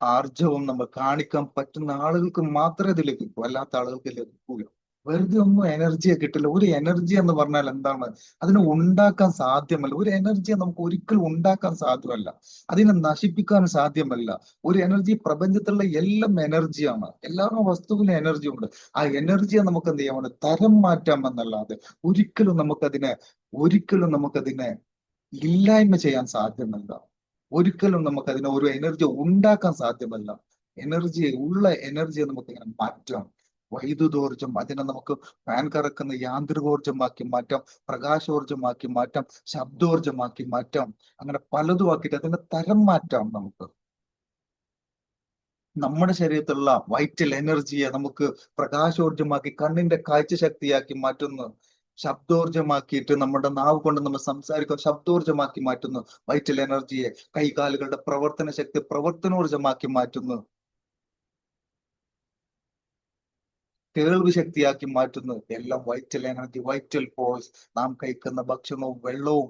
ആർജവം നമ്മൾ കാണിക്കാൻ പറ്റുന്ന ആളുകൾക്ക് മാത്രമേ ഇത് ലഭിക്കൂ. അല്ലാത്ത ആളുകൾക്ക് ലഭിക്കൂല. വെറുതെ ഒന്നും എനർജിയെ കിട്ടില്ല. ഒരു എനർജി എന്ന് പറഞ്ഞാൽ എന്താണ്? അതിനെ ഉണ്ടാക്കാൻ സാധ്യമല്ല. ഒരു എനർജിയെ നമുക്ക് ഒരിക്കലും ഉണ്ടാക്കാൻ സാധ്യമല്ല. അതിനെ നശിപ്പിക്കാൻ സാധ്യമല്ല. ഒരു എനർജി, പ്രപഞ്ചത്തിലുള്ള എല്ലാം എനർജിയാണ്. എല്ലാ വസ്തുവിനും എനർജി ഉണ്ട്. ആ എനർജിയെ നമുക്ക് എന്ത് ചെയ്യാൻ, തരം മാറ്റാം എന്നല്ലാതെ ഒരിക്കലും നമുക്കതിനെ ഇല്ലായ്മ ചെയ്യാൻ സാധ്യമല്ല. ഒരിക്കലും നമുക്കതിനെ ഒരു എനർജി ഉണ്ടാക്കാൻ സാധ്യമല്ല. ഉള്ള എനർജിയെ നമുക്ക് ഇങ്ങനെ മാറ്റാം. വൈദ്യുതോർജം, അതിനെ നമുക്ക് ഫാൻ കറക്കുന്ന യാന്ത്രികോർജമാക്കി മാറ്റാം, പ്രകാശോർജമാക്കി മാറ്റാം, ശബ്ദോർജമാക്കി മാറ്റാം. അങ്ങനെ പലതും ആക്കിയിട്ട് അതിനെ തരം മാറ്റാം. നമുക്ക് നമ്മുടെ ശരീരത്തിലുള്ള വൈറ്റൽ എനർജിയെ നമുക്ക് പ്രകാശോർജമാക്കി കണ്ണിന്റെ കാഴ്ച ശക്തിയാക്കി മാറ്റുന്നു. ശബ്ദോർജമാക്കിയിട്ട് നമ്മുടെ നാവ് കൊണ്ട് നമ്മൾ സംസാരിക്കുക, ശബ്ദോർജമാക്കി മാറ്റുന്നു. വൈറ്റൽ എനർജിയെ കൈകാലുകളുടെ പ്രവർത്തന ശക്തി പ്രവർത്തനോർജമാക്കി മാറ്റുന്നു. കേൾവി ശക്തിയാക്കി മാറ്റുന്നു. എല്ലാം വൈറ്റൽ എനർജി, വൈറ്റൽ ഫോഴ്സ്. നാം കഴിക്കുന്ന ഭക്ഷണവും വെള്ളവും,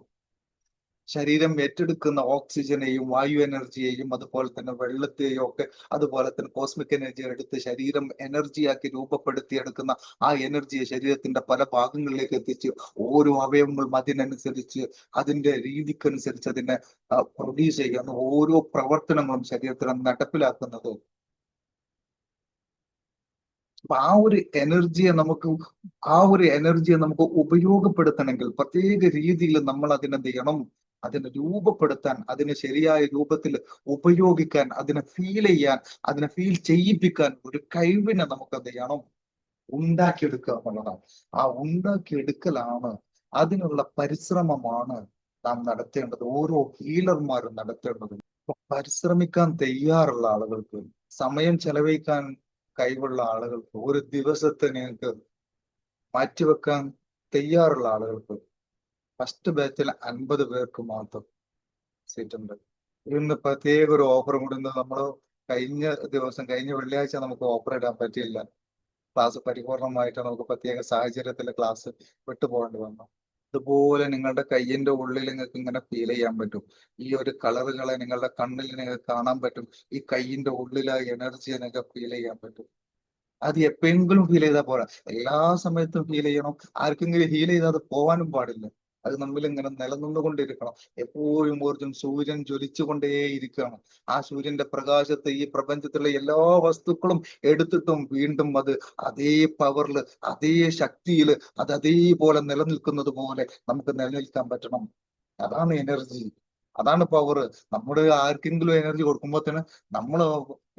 ശരീരം ഏറ്റെടുക്കുന്ന ഓക്സിജനെയും വായു എനർജിയെയും അതുപോലെ തന്നെ വെള്ളത്തെയും ഒക്കെ, അതുപോലെ തന്നെ കോസ്മിക് എനർജി എടുത്ത് ശരീരം എനർജിയാക്കി രൂപപ്പെടുത്തിയെടുക്കുന്ന ആ എനർജിയെ ശരീരത്തിന്റെ പല ഭാഗങ്ങളിലേക്ക് എത്തിച്ച് ഓരോ അവയവങ്ങളും അതിനനുസരിച്ച്, അതിന്റെ രീതിക്കനുസരിച്ച് അതിനെ പ്രൊഡ്യൂസ് ചെയ്യുന്ന ഓരോ പ്രവർത്തനങ്ങളും ശരീരത്തിൽ നടപ്പിലാക്കുന്നത്. അപ്പൊ ആ ഒരു എനർജിയെ നമുക്ക് ഉപയോഗപ്പെടുത്തണമെങ്കിൽ പ്രത്യേക രീതിയിൽ നമ്മൾ അതിനെന്ത് ചെയ്യണം, അതിനെ രൂപപ്പെടുത്താൻ, അതിനെ ശരിയായ രൂപത്തിൽ ഉപയോഗിക്കാൻ, അതിനെ ഫീൽ ചെയ്യാൻ, അതിനെ ഫീൽ ചെയ്യിപ്പിക്കാൻ ഒരു കഴിവിനെ നമുക്ക് എന്ത് ചെയ്യണം, ഉണ്ടാക്കിയെടുക്കുക എന്നുള്ളതാണ്. ആ ഉണ്ടാക്കിയെടുക്കലാണ്, അതിനുള്ള പരിശ്രമമാണ് നാം നടത്തേണ്ടത്, ഓരോ ഹീലർമാരും നടത്തേണ്ടത്. പരിശ്രമിക്കാൻ തയ്യാറുള്ള ആളുകൾക്ക്, സമയം ചെലവഴിക്കാൻ കഴിവുള്ള ആളുകൾക്ക്, ഒരു ദിവസത്തെ നിങ്ങൾക്ക് മാറ്റിവെക്കാൻ തയ്യാറുള്ള ആളുകൾക്ക് ഫസ്റ്റ് ബാച്ചിൽ 50 പേർക്ക് മാത്രം സീറ്റ് ഉണ്ട്. ഇന്ന് പ്രത്യേക ഒരു ഓഫർ കൂടി നമ്മൾ കഴിഞ്ഞ വെള്ളിയാഴ്ച നമുക്ക് ഓഫർ ഇടാൻ പറ്റിയില്ല. ക്ലാസ് പരിപൂർണമായിട്ട് നമുക്ക് പ്രത്യേക സാഹചര്യത്തിൽ ക്ലാസ് വിട്ടുപോകേണ്ടി വന്നു. അതുപോലെ നിങ്ങളുടെ കയ്യിന്റെ ഉള്ളിൽ നിങ്ങൾക്ക് ഇങ്ങനെ ഫീൽ ചെയ്യാൻ പറ്റും. ഈ ഒരു കളറുകളെ നിങ്ങളുടെ കണ്ണിൽ നിങ്ങൾക്ക് കാണാൻ പറ്റും. ഈ കയ്യിന്റെ ഉള്ളിലെ എനർജിയെ നിങ്ങൾക്ക് ഫീൽ ചെയ്യാൻ പറ്റും. അത് എപ്പോഴെങ്കിലും ഫീൽ ചെയ്താൽ പോരാ, എല്ലാ സമയത്തും ഫീൽ ചെയ്യണം. ആർക്കെങ്കിലും ഹീൽ ചെയ്താൽ അത് പോവാനും പാടില്ല. അത് നമ്മിൽ ഇങ്ങനെ നിലനിന്നുകൊണ്ടിരിക്കണം. എപ്പോഴും ഊർജം. സൂര്യൻ ജ്വലിച്ചുകൊണ്ടേയിരിക്കുകയാണ്. ആ സൂര്യന്റെ പ്രകാശത്തെ ഈ പ്രപഞ്ചത്തിലെ എല്ലാ വസ്തുക്കളും എടുത്തിട്ടും വീണ്ടും അത് അതേ പവറിൽ, അതേ ശക്തിയിൽ, അത് അതേപോലെ നിലനിൽക്കുന്നത് പോലെ നമുക്ക് നിലനിൽക്കാൻ പറ്റണം. അതാണ് എനർജി, അതാണ് പവർ. നമ്മുടെ ആർക്കെങ്കിലും എനർജി കൊടുക്കുമ്പോൾ തന്നെ നമ്മൾ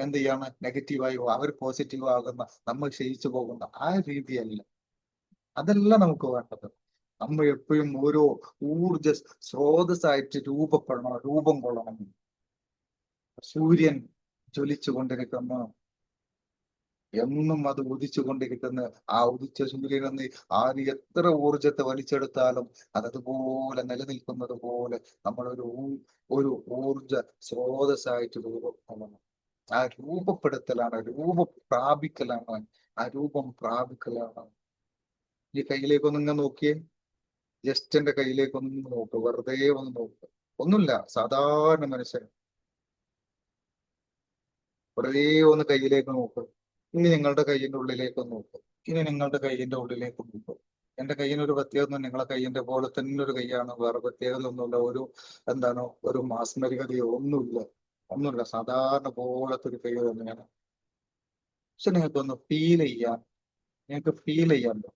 എന്ത് ചെയ്യാണ്, നെഗറ്റീവായി അവർ പോസിറ്റീവ് ആകുന്ന, നമ്മൾ ക്ഷയിച്ചു പോകുന്ന ആ രീതിയല്ല. അതല്ല നമുക്ക് വേണ്ടത്. നമ്മൾ എപ്പോഴും ഓരോ ഊർജ സ്രോതസ്സായിട്ട് രൂപം കൊള്ളണം. സൂര്യൻ ജ്വലിച്ചു കൊണ്ടിരിക്കുന്നു, എന്നും അത് ഉദിച്ചു കൊണ്ടിരിക്കുന്ന ആ ഉദിച്ച സൂര്യനെന്ന് ആര് എത്ര ഊർജത്തെ വലിച്ചെടുത്താലും അതതുപോലെ നിലനിൽക്കുന്നത് പോലെ നമ്മളൊരു ഒരു ഊർജ സ്രോതസ്സായിട്ട് രൂപം കൊള്ളണം. ആ രൂപപ്പെടുത്തലാണ്, ആ രൂപം പ്രാപിക്കലാണ്. ഈ കയ്യിലേക്കൊന്നും ഇങ്ങനെ നോക്കിയേ, ജസ്റ്റ് എന്റെ കയ്യിലേക്കൊന്ന് നോക്ക്, വെറുതെ ഒന്ന് നോക്ക്. ഒന്നുമില്ല, സാധാരണ മനുഷ്യൻ വെറുതെ ഒന്ന് കയ്യിലേക്ക് നോക്ക്. ഇനി നിങ്ങളുടെ കയ്യിന്റെ ഉള്ളിലേക്ക് നോക്ക്. ഇനി നിങ്ങളുടെ കയ്യിന്റെ ഉള്ളിലേക്ക് നോക്ക്. എന്റെ കയ്യിന് ഒരു പ്രത്യേകത ഒന്നും, നിങ്ങളെ കയ്യിന്റെ പോലെ തന്നെ ഒരു കൈയാണ്, വേറെ പ്രത്യേകത ഒന്നുമില്ല. എന്താണ്, ഒരു മാസ്മരികതയോ ഒന്നുമില്ല, സാധാരണ പോലത്തെ ഒരു കൈ തന്നെയാണ്. പക്ഷെ നിങ്ങൾക്കൊന്ന് ഫീൽ ചെയ്യാൻ പറ്റും,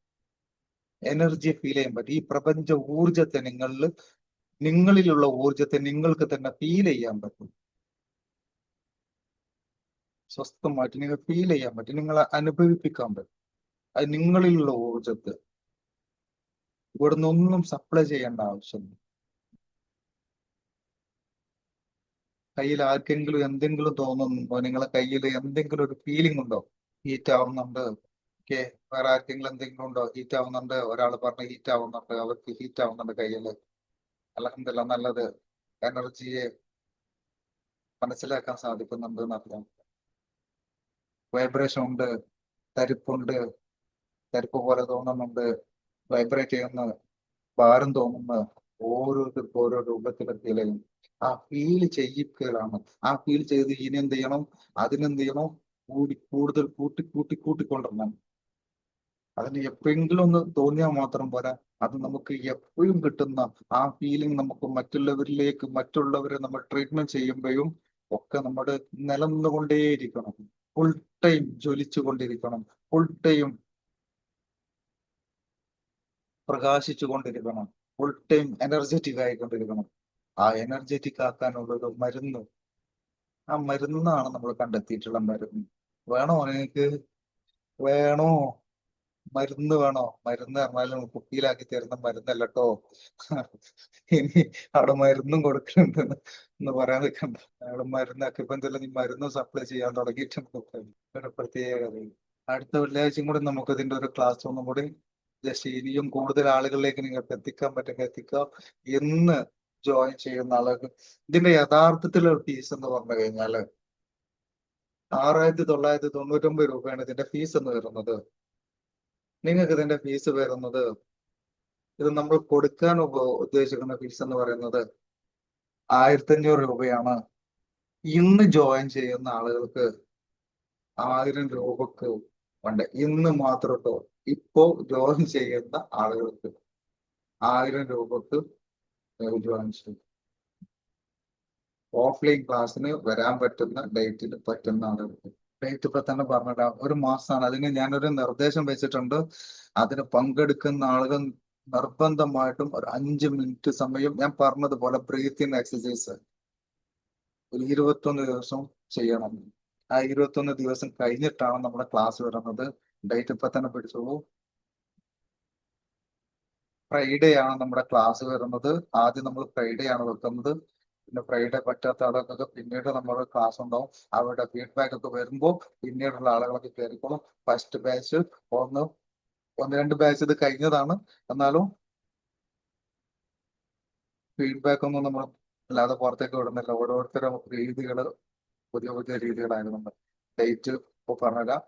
എനർജി ഫീൽ ചെയ്യാൻ പറ്റും. ഈ പ്രപഞ്ച ഊർജത്തെ നിങ്ങളിലുള്ള ഊർജത്തെ നിങ്ങൾക്ക് തന്നെ ഫീൽ ചെയ്യാൻ പറ്റും. സ്വസ്ഥമായിട്ട് നിങ്ങൾ ഫീൽ ചെയ്യാൻ പറ്റും, നിങ്ങളെ അനുഭവിപ്പിക്കാൻ പറ്റും. അത് നിങ്ങളിലുള്ള ഊർജത്തെ ഇവിടുന്ന് ഒന്നും സപ്ലൈ ചെയ്യേണ്ട ആവശ്യമില്ല. കയ്യിൽ ആർക്കെങ്കിലും എന്തെങ്കിലും തോന്നുന്നുണ്ടോ? നിങ്ങളെ കയ്യിൽ എന്തെങ്കിലും ഒരു ഫീലിംഗ് ഉണ്ടോ? ഹീറ്റ് ആവുന്നുണ്ട്. ഓക്കെ, വേറെ ആർക്കെങ്കിലും എന്തെങ്കിലും ഉണ്ടോ? ഹീറ്റ് ആവുന്നുണ്ട്, ഒരാൾ പറഞ്ഞ് ഹീറ്റ് ആവുന്നുണ്ട്, അവർക്ക് ഹീറ്റ് ആവുന്നുണ്ട് കയ്യില്. അൽഹംദുലില്ലാ, നല്ലത്. എനർജിയെ മനസ്സിലാക്കാൻ സാധിക്കുന്നുണ്ട് എന്നർത്ഥം. വൈബ്രേഷൻ ഉണ്ട്, തരിപ്പുണ്ട്, തരിപ്പ് പോലെ തോന്നുന്നുണ്ട്, വൈബ്രേറ്റ് ചെയ്യുന്ന ഭാരം തോന്നുന്ന, ഓരോരുത്തർക്കും ഓരോ രൂപത്തിലെത്തിയാലും ആ ഫീൽ ചെയ്യിക്കലാണ്. ആ ഫീൽ ചെയ്ത് ഇനി എന്ത് ചെയ്യണം, അതിനെന്ത് ചെയ്യണം, കൂടുതൽ കൂട്ടിക്കൊണ്ടിരണം. അതിന് എപ്പോഴെങ്കിലും ഒന്ന് തോന്നിയാൽ മാത്രം പോരാ, അത് നമുക്ക് എപ്പോഴും കിട്ടുന്ന ആ ഫീലിംഗ് നമുക്ക് മറ്റുള്ളവരെ നമ്മൾ ട്രീറ്റ്മെന്റ് ചെയ്യുമ്പോഴും ഒക്കെ നമ്മുടെ നിലനിന്നുകൊണ്ടേയിരിക്കണം. ഫുൾ ടൈം ജ്വലിച്ചു കൊണ്ടിരിക്കണം, ഫുൾ ടൈം പ്രകാശിച്ചു കൊണ്ടിരിക്കണം, ഫുൾ ടൈം എനർജറ്റിക് ആയിക്കൊണ്ടിരിക്കണം. ആ എനർജറ്റിക് ആക്കാനുള്ള ഒരു മരുന്ന്, ആ മരുന്നാണ് നമ്മൾ കണ്ടെത്തിയിട്ടുള്ള മരുന്ന്. വേണോ നിങ്ങൾക്ക്? വേണോ? മരുന്ന് വേണോ? മരുന്ന് പറഞ്ഞാലും കുപ്പിയിലാക്കി തരുന്ന മരുന്നല്ല കേട്ടോ. ഇനി അവിടെ മരുന്നും കൊടുക്കുന്നുണ്ട് എന്ന് പറയാൻ നിൽക്കണ്ട. അവിടെ മരുന്നൊക്കെ ഇപ്പൊ എന്തെല്ലാം നീ മരുന്ന് സപ്ലൈ ചെയ്യാൻ തുടങ്ങിയിട്ടുണ്ട്. ഒരു പ്രത്യേകത. അടുത്ത വെള്ളിയാഴ്ചയും കൂടി നമുക്ക് ഇതിന്റെ ഒരു ക്ലാസ് ഒന്നും കൂടി ജസ്റ്റ് ഇനിയും കൂടുതൽ ആളുകളിലേക്ക് നിങ്ങൾക്ക് എത്തിക്കാൻ പറ്റുമെങ്കിൽ എത്തിക്കുക. എന്ന് ജോയിൻ ചെയ്യുന്ന ആളുകൾ ഇതിന്റെ യഥാർത്ഥത്തിലുള്ള ഫീസ് എന്ന് പറഞ്ഞു കഴിഞ്ഞാല് 6,999 രൂപയാണ് ഇതിന്റെ ഫീസ് എന്ന് വരുന്നത്. നിങ്ങൾക്ക് ഇതിന്റെ ഫീസ് വരുന്നത്, ഇത് നമ്മൾ കൊടുക്കാൻ ഉദ്ദേശിക്കുന്ന ഫീസ് എന്ന് പറയുന്നത് 1,500 രൂപയാണ്. ഇന്ന് ജോയിൻ ചെയ്യുന്ന ആളുകൾക്ക് 1000 രൂപക്ക് ഉണ്ട്. ഇന്ന് മാത്രം കേട്ടോ, ഇപ്പോ ജോയിൻ ചെയ്യുന്ന ആളുകൾക്ക് 1000 രൂപക്ക് ജോയിൻ ചെയ്യും. ഓഫ്ലൈൻ ക്ലാസ്സിന് വരാൻ പറ്റുന്ന ഡേറ്റിൽ പറ്റുന്ന ആളുകൾക്ക്. ഡേറ്റ് ഇപ്പൊ തന്നെ പറഞ്ഞിടാം, ഒരു മാസമാണ്. അതിന് ഞാനൊരു നിർദ്ദേശം വെച്ചിട്ടുണ്ട്. അതിന് പങ്കെടുക്കുന്ന ആളുകൾ നിർബന്ധമായിട്ടും ഒരു 5 മിനിറ്റ് സമയം ഞാൻ പറഞ്ഞതുപോലെ ബ്രീത്തിങ് എക്സസൈസ് ഒരു 21 ദിവസം ചെയ്യണം. ആ 21 ദിവസം കഴിഞ്ഞിട്ടാണ് നമ്മുടെ ക്ലാസ് വരുന്നത്. ഡേറ്റ് ഇപ്പൊ തന്നെ പിടിച്ചോളൂ. ഫ്രൈഡേ ആണ് നമ്മുടെ ക്ലാസ് വരുന്നത്. ആദ്യം നമ്മൾ ഫ്രൈഡേ ആണ് വെക്കുന്നത്. പിന്നെ ഫ്രൈഡേ പറ്റാത്ത ആളുകൾക്ക് പിന്നീട് നമ്മുടെ ക്ലാസ് ഉണ്ടാവും. അവരുടെ ഫീഡ്ബാക്ക് ഒക്കെ വരുമ്പോൾ പിന്നീടുള്ള ആളുകളൊക്കെ കയറിക്കോളും. ഫസ്റ്റ് ബാച്ച് ഒന്ന് രണ്ട് ബാച്ച് ഇത് കഴിഞ്ഞതാണ്. എന്നാലും ഫീഡ്ബാക്ക് ഒന്നും നമ്മൾ അല്ലാതെ പുറത്തേക്ക് വിടുന്നില്ല. ഓരോരുത്തരും രീതികൾ, പുതിയ രീതികളായിരുന്നു. ഡേറ്റ് ഇപ്പൊ പറഞ്ഞുതരാം.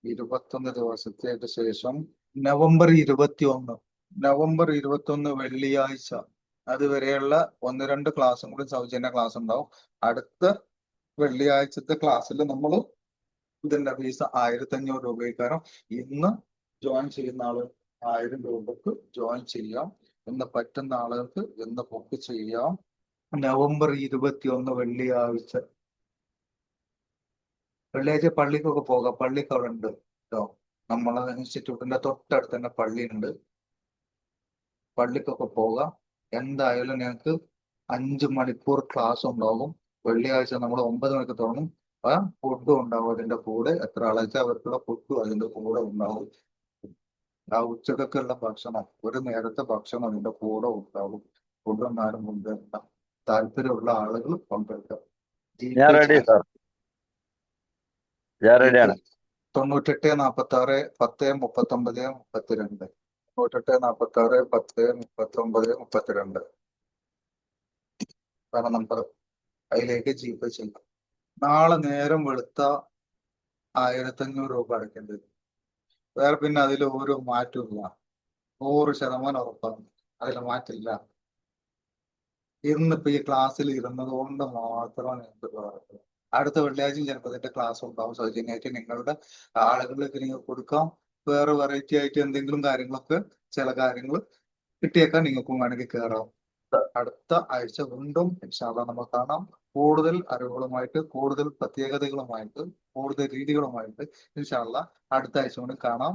21 ദിവസത്തേക്ക് ശേഷം നവംബർ 21 വെള്ളിയാഴ്ച, അതുവരെയുള്ള 1-2 ക്ലാസ്സും കൂടി സൗജന്യ ക്ലാസ് ഉണ്ടാവും. അടുത്ത വെള്ളിയാഴ്ചത്തെ ക്ലാസ്സിൽ നമ്മൾ ഇതിന്റെ ഫീസ് 1,500 രൂപയ്ക്കാരം. ഇന്ന് ജോയിൻ ചെയ്യുന്ന ആള് 1000 രൂപക്ക് ജോയിൻ ചെയ്യാം. എന്ന് പറ്റുന്ന ആളുകൾക്ക് എന്ന് ബുക്ക് ചെയ്യാം. നവംബർ 21 വെള്ളിയാഴ്ച. വെള്ളിയാഴ്ച പള്ളിക്കൊക്കെ പോകാം. പള്ളിക്ക് അവിടെ ഉണ്ട് കേട്ടോ. നമ്മളെ ഇൻസ്റ്റിറ്റ്യൂട്ടിന്റെ തൊട്ടടുത്ത് തന്നെ പള്ളിയുണ്ട്. പള്ളിക്കൊക്കെ പോകാം. എന്തായാലും ഞങ്ങൾക്ക് 5 മണിക്കൂർ ക്ലാസ് ഉണ്ടാകും. വെള്ളിയാഴ്ച നമ്മൾ 9 മണിക്ക് തുടങ്ങും. ഫുഡും ഉണ്ടാവും അതിന്റെ കൂടെ. എത്ര ആളാഴ്ച അവർക്കുള്ള ഫുഡും അതിന്റെ കൂടെ ഉണ്ടാവും. ആ ഉച്ചക്കൊക്കെയുള്ള ഭക്ഷണം, ഒരു നേരത്തെ ഭക്ഷണം അതിന്റെ കൂടെ ഉണ്ടാവും. ഫുഡും ആരും കൊണ്ടുവരണ്ട. താല്പര്യമുള്ള ആളുകൾ പങ്കെടുക്കാം. ഞാൻ ജിപേ റെഡി ചെയ്യാം. സാർ, ഞാൻ ജിപേ റെഡിയാണ്. 9846 10 39 32. 9846 10 39 32 ആണ് നമ്പർ. അതിലേക്ക് ജിപേ ചെയ്യാം. നാളെ നേരം വെളുത്ത 1500 രൂപ അടയ്ക്കേണ്ടി വരും. വേറെ പിന്നെ അതിൽ ഒരു മാറ്റമില്ല. 100% ഉറപ്പാണ്. അതിൽ മാറ്റില്ല. ഇന്നിപ്പോ ഈ ക്ലാസ്സിൽ ഇരുന്നത് കൊണ്ട് മാത്രമാണ് എനിക്ക് പറയുന്നത്. അടുത്ത വെള്ളിയാഴ്ചയും ചിലപ്പോൾ ഇതിന്റെ ക്ലാസ് ഉണ്ടാവും. സൗജന്യമായിട്ട് നിങ്ങളുടെ ആളുകളിലേക്ക് നിങ്ങൾ കൊടുക്കാം. വേറെ വെറൈറ്റി ആയിട്ട് എന്തെങ്കിലും കാര്യങ്ങളൊക്കെ, ചില കാര്യങ്ങൾ കിട്ടിയേക്കാൻ നിങ്ങൾക്കും വേണമെങ്കിൽ കയറാം. അടുത്ത ആഴ്ച വീണ്ടും ഇൻഷാ അല്ലാഹ് നമുക്ക് കാണാം. കൂടുതൽ അറിവുകളുമായിട്ട്, കൂടുതൽ പ്രത്യേകതകളുമായിട്ട്, കൂടുതൽ രീതികളുമായിട്ട് ഇൻഷാ അല്ലാഹ് അടുത്ത ആഴ്ച കൊണ്ട് കാണാം.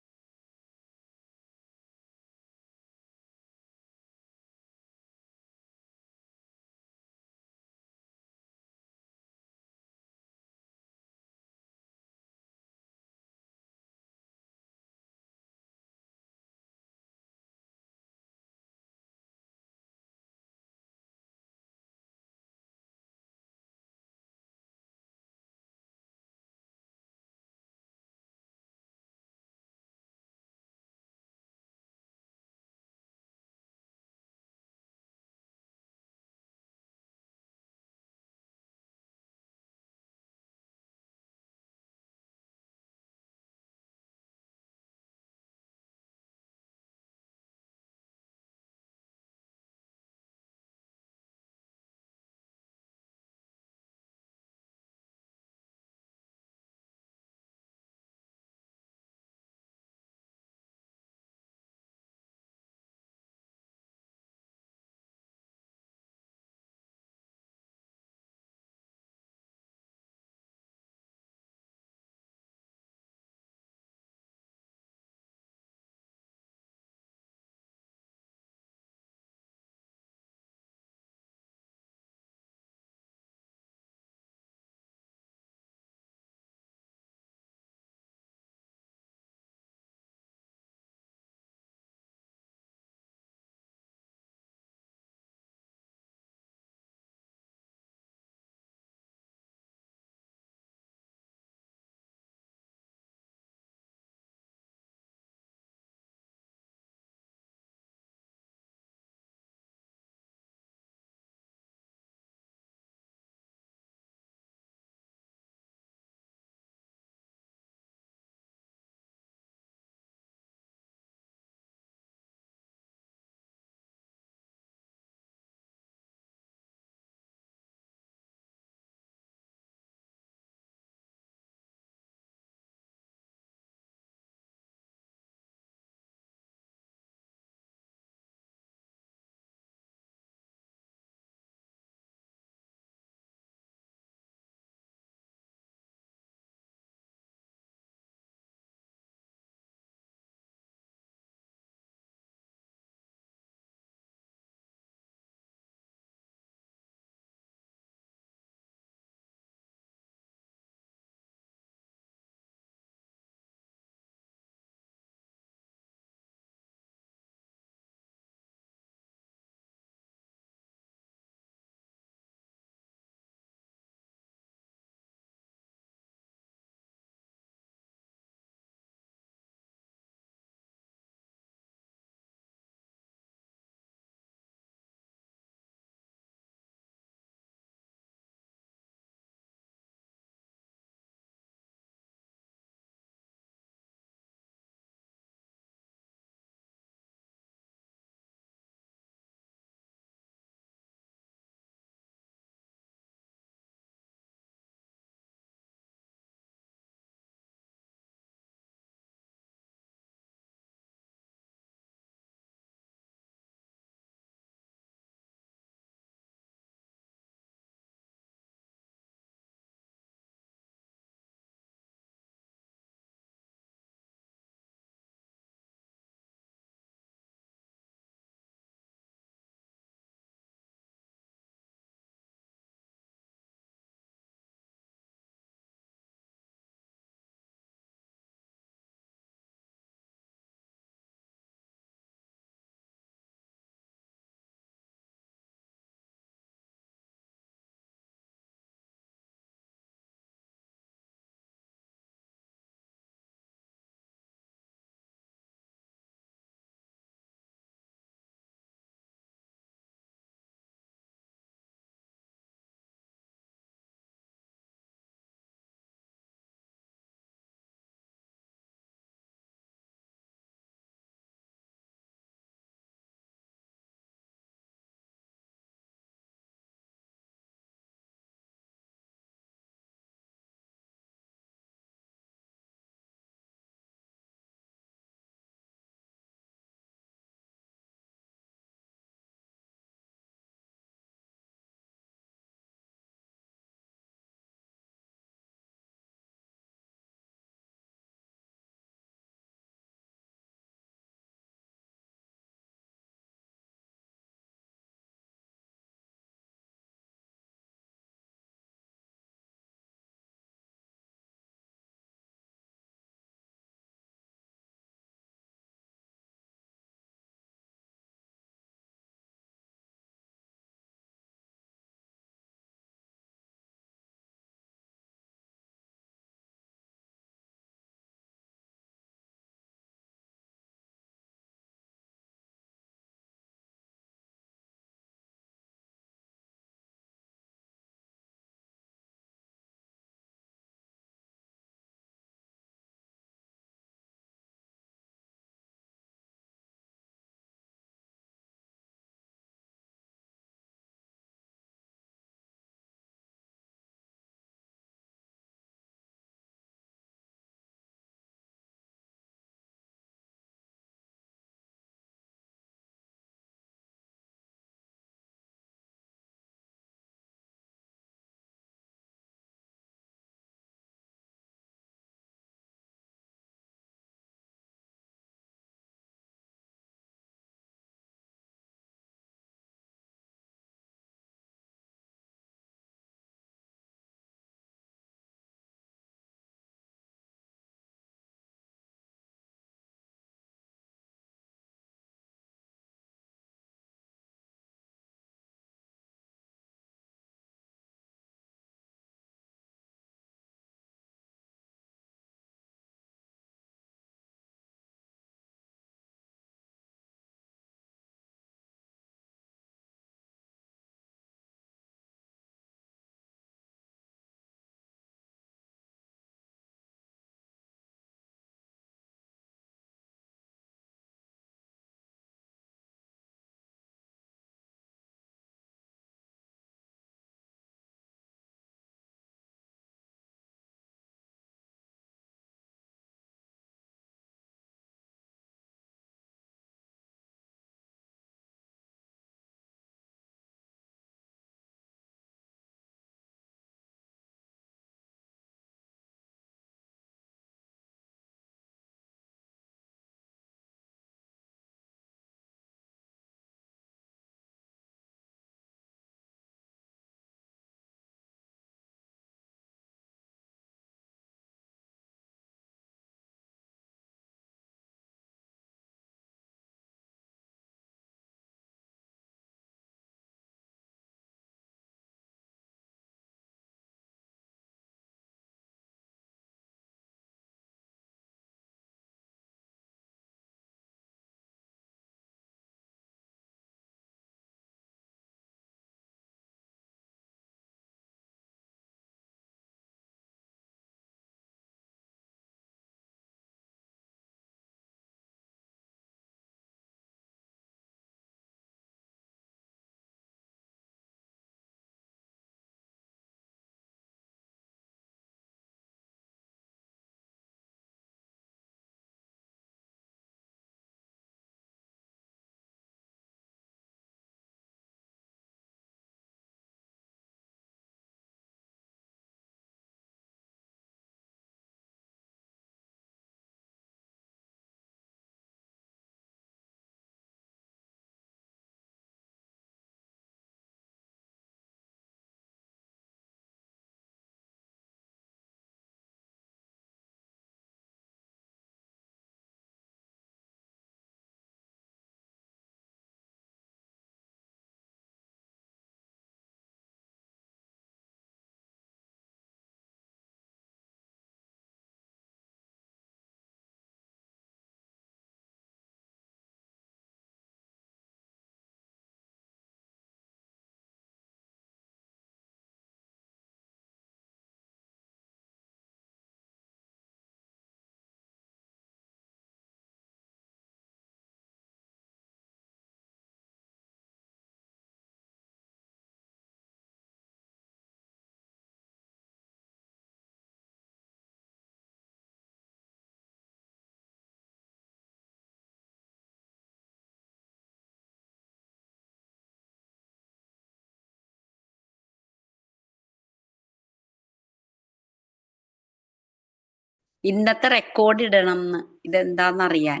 ഇന്നത്തെ റെക്കോർഡ് ഇടണം എന്ന് ഇതെന്താന്നറിയാൻ.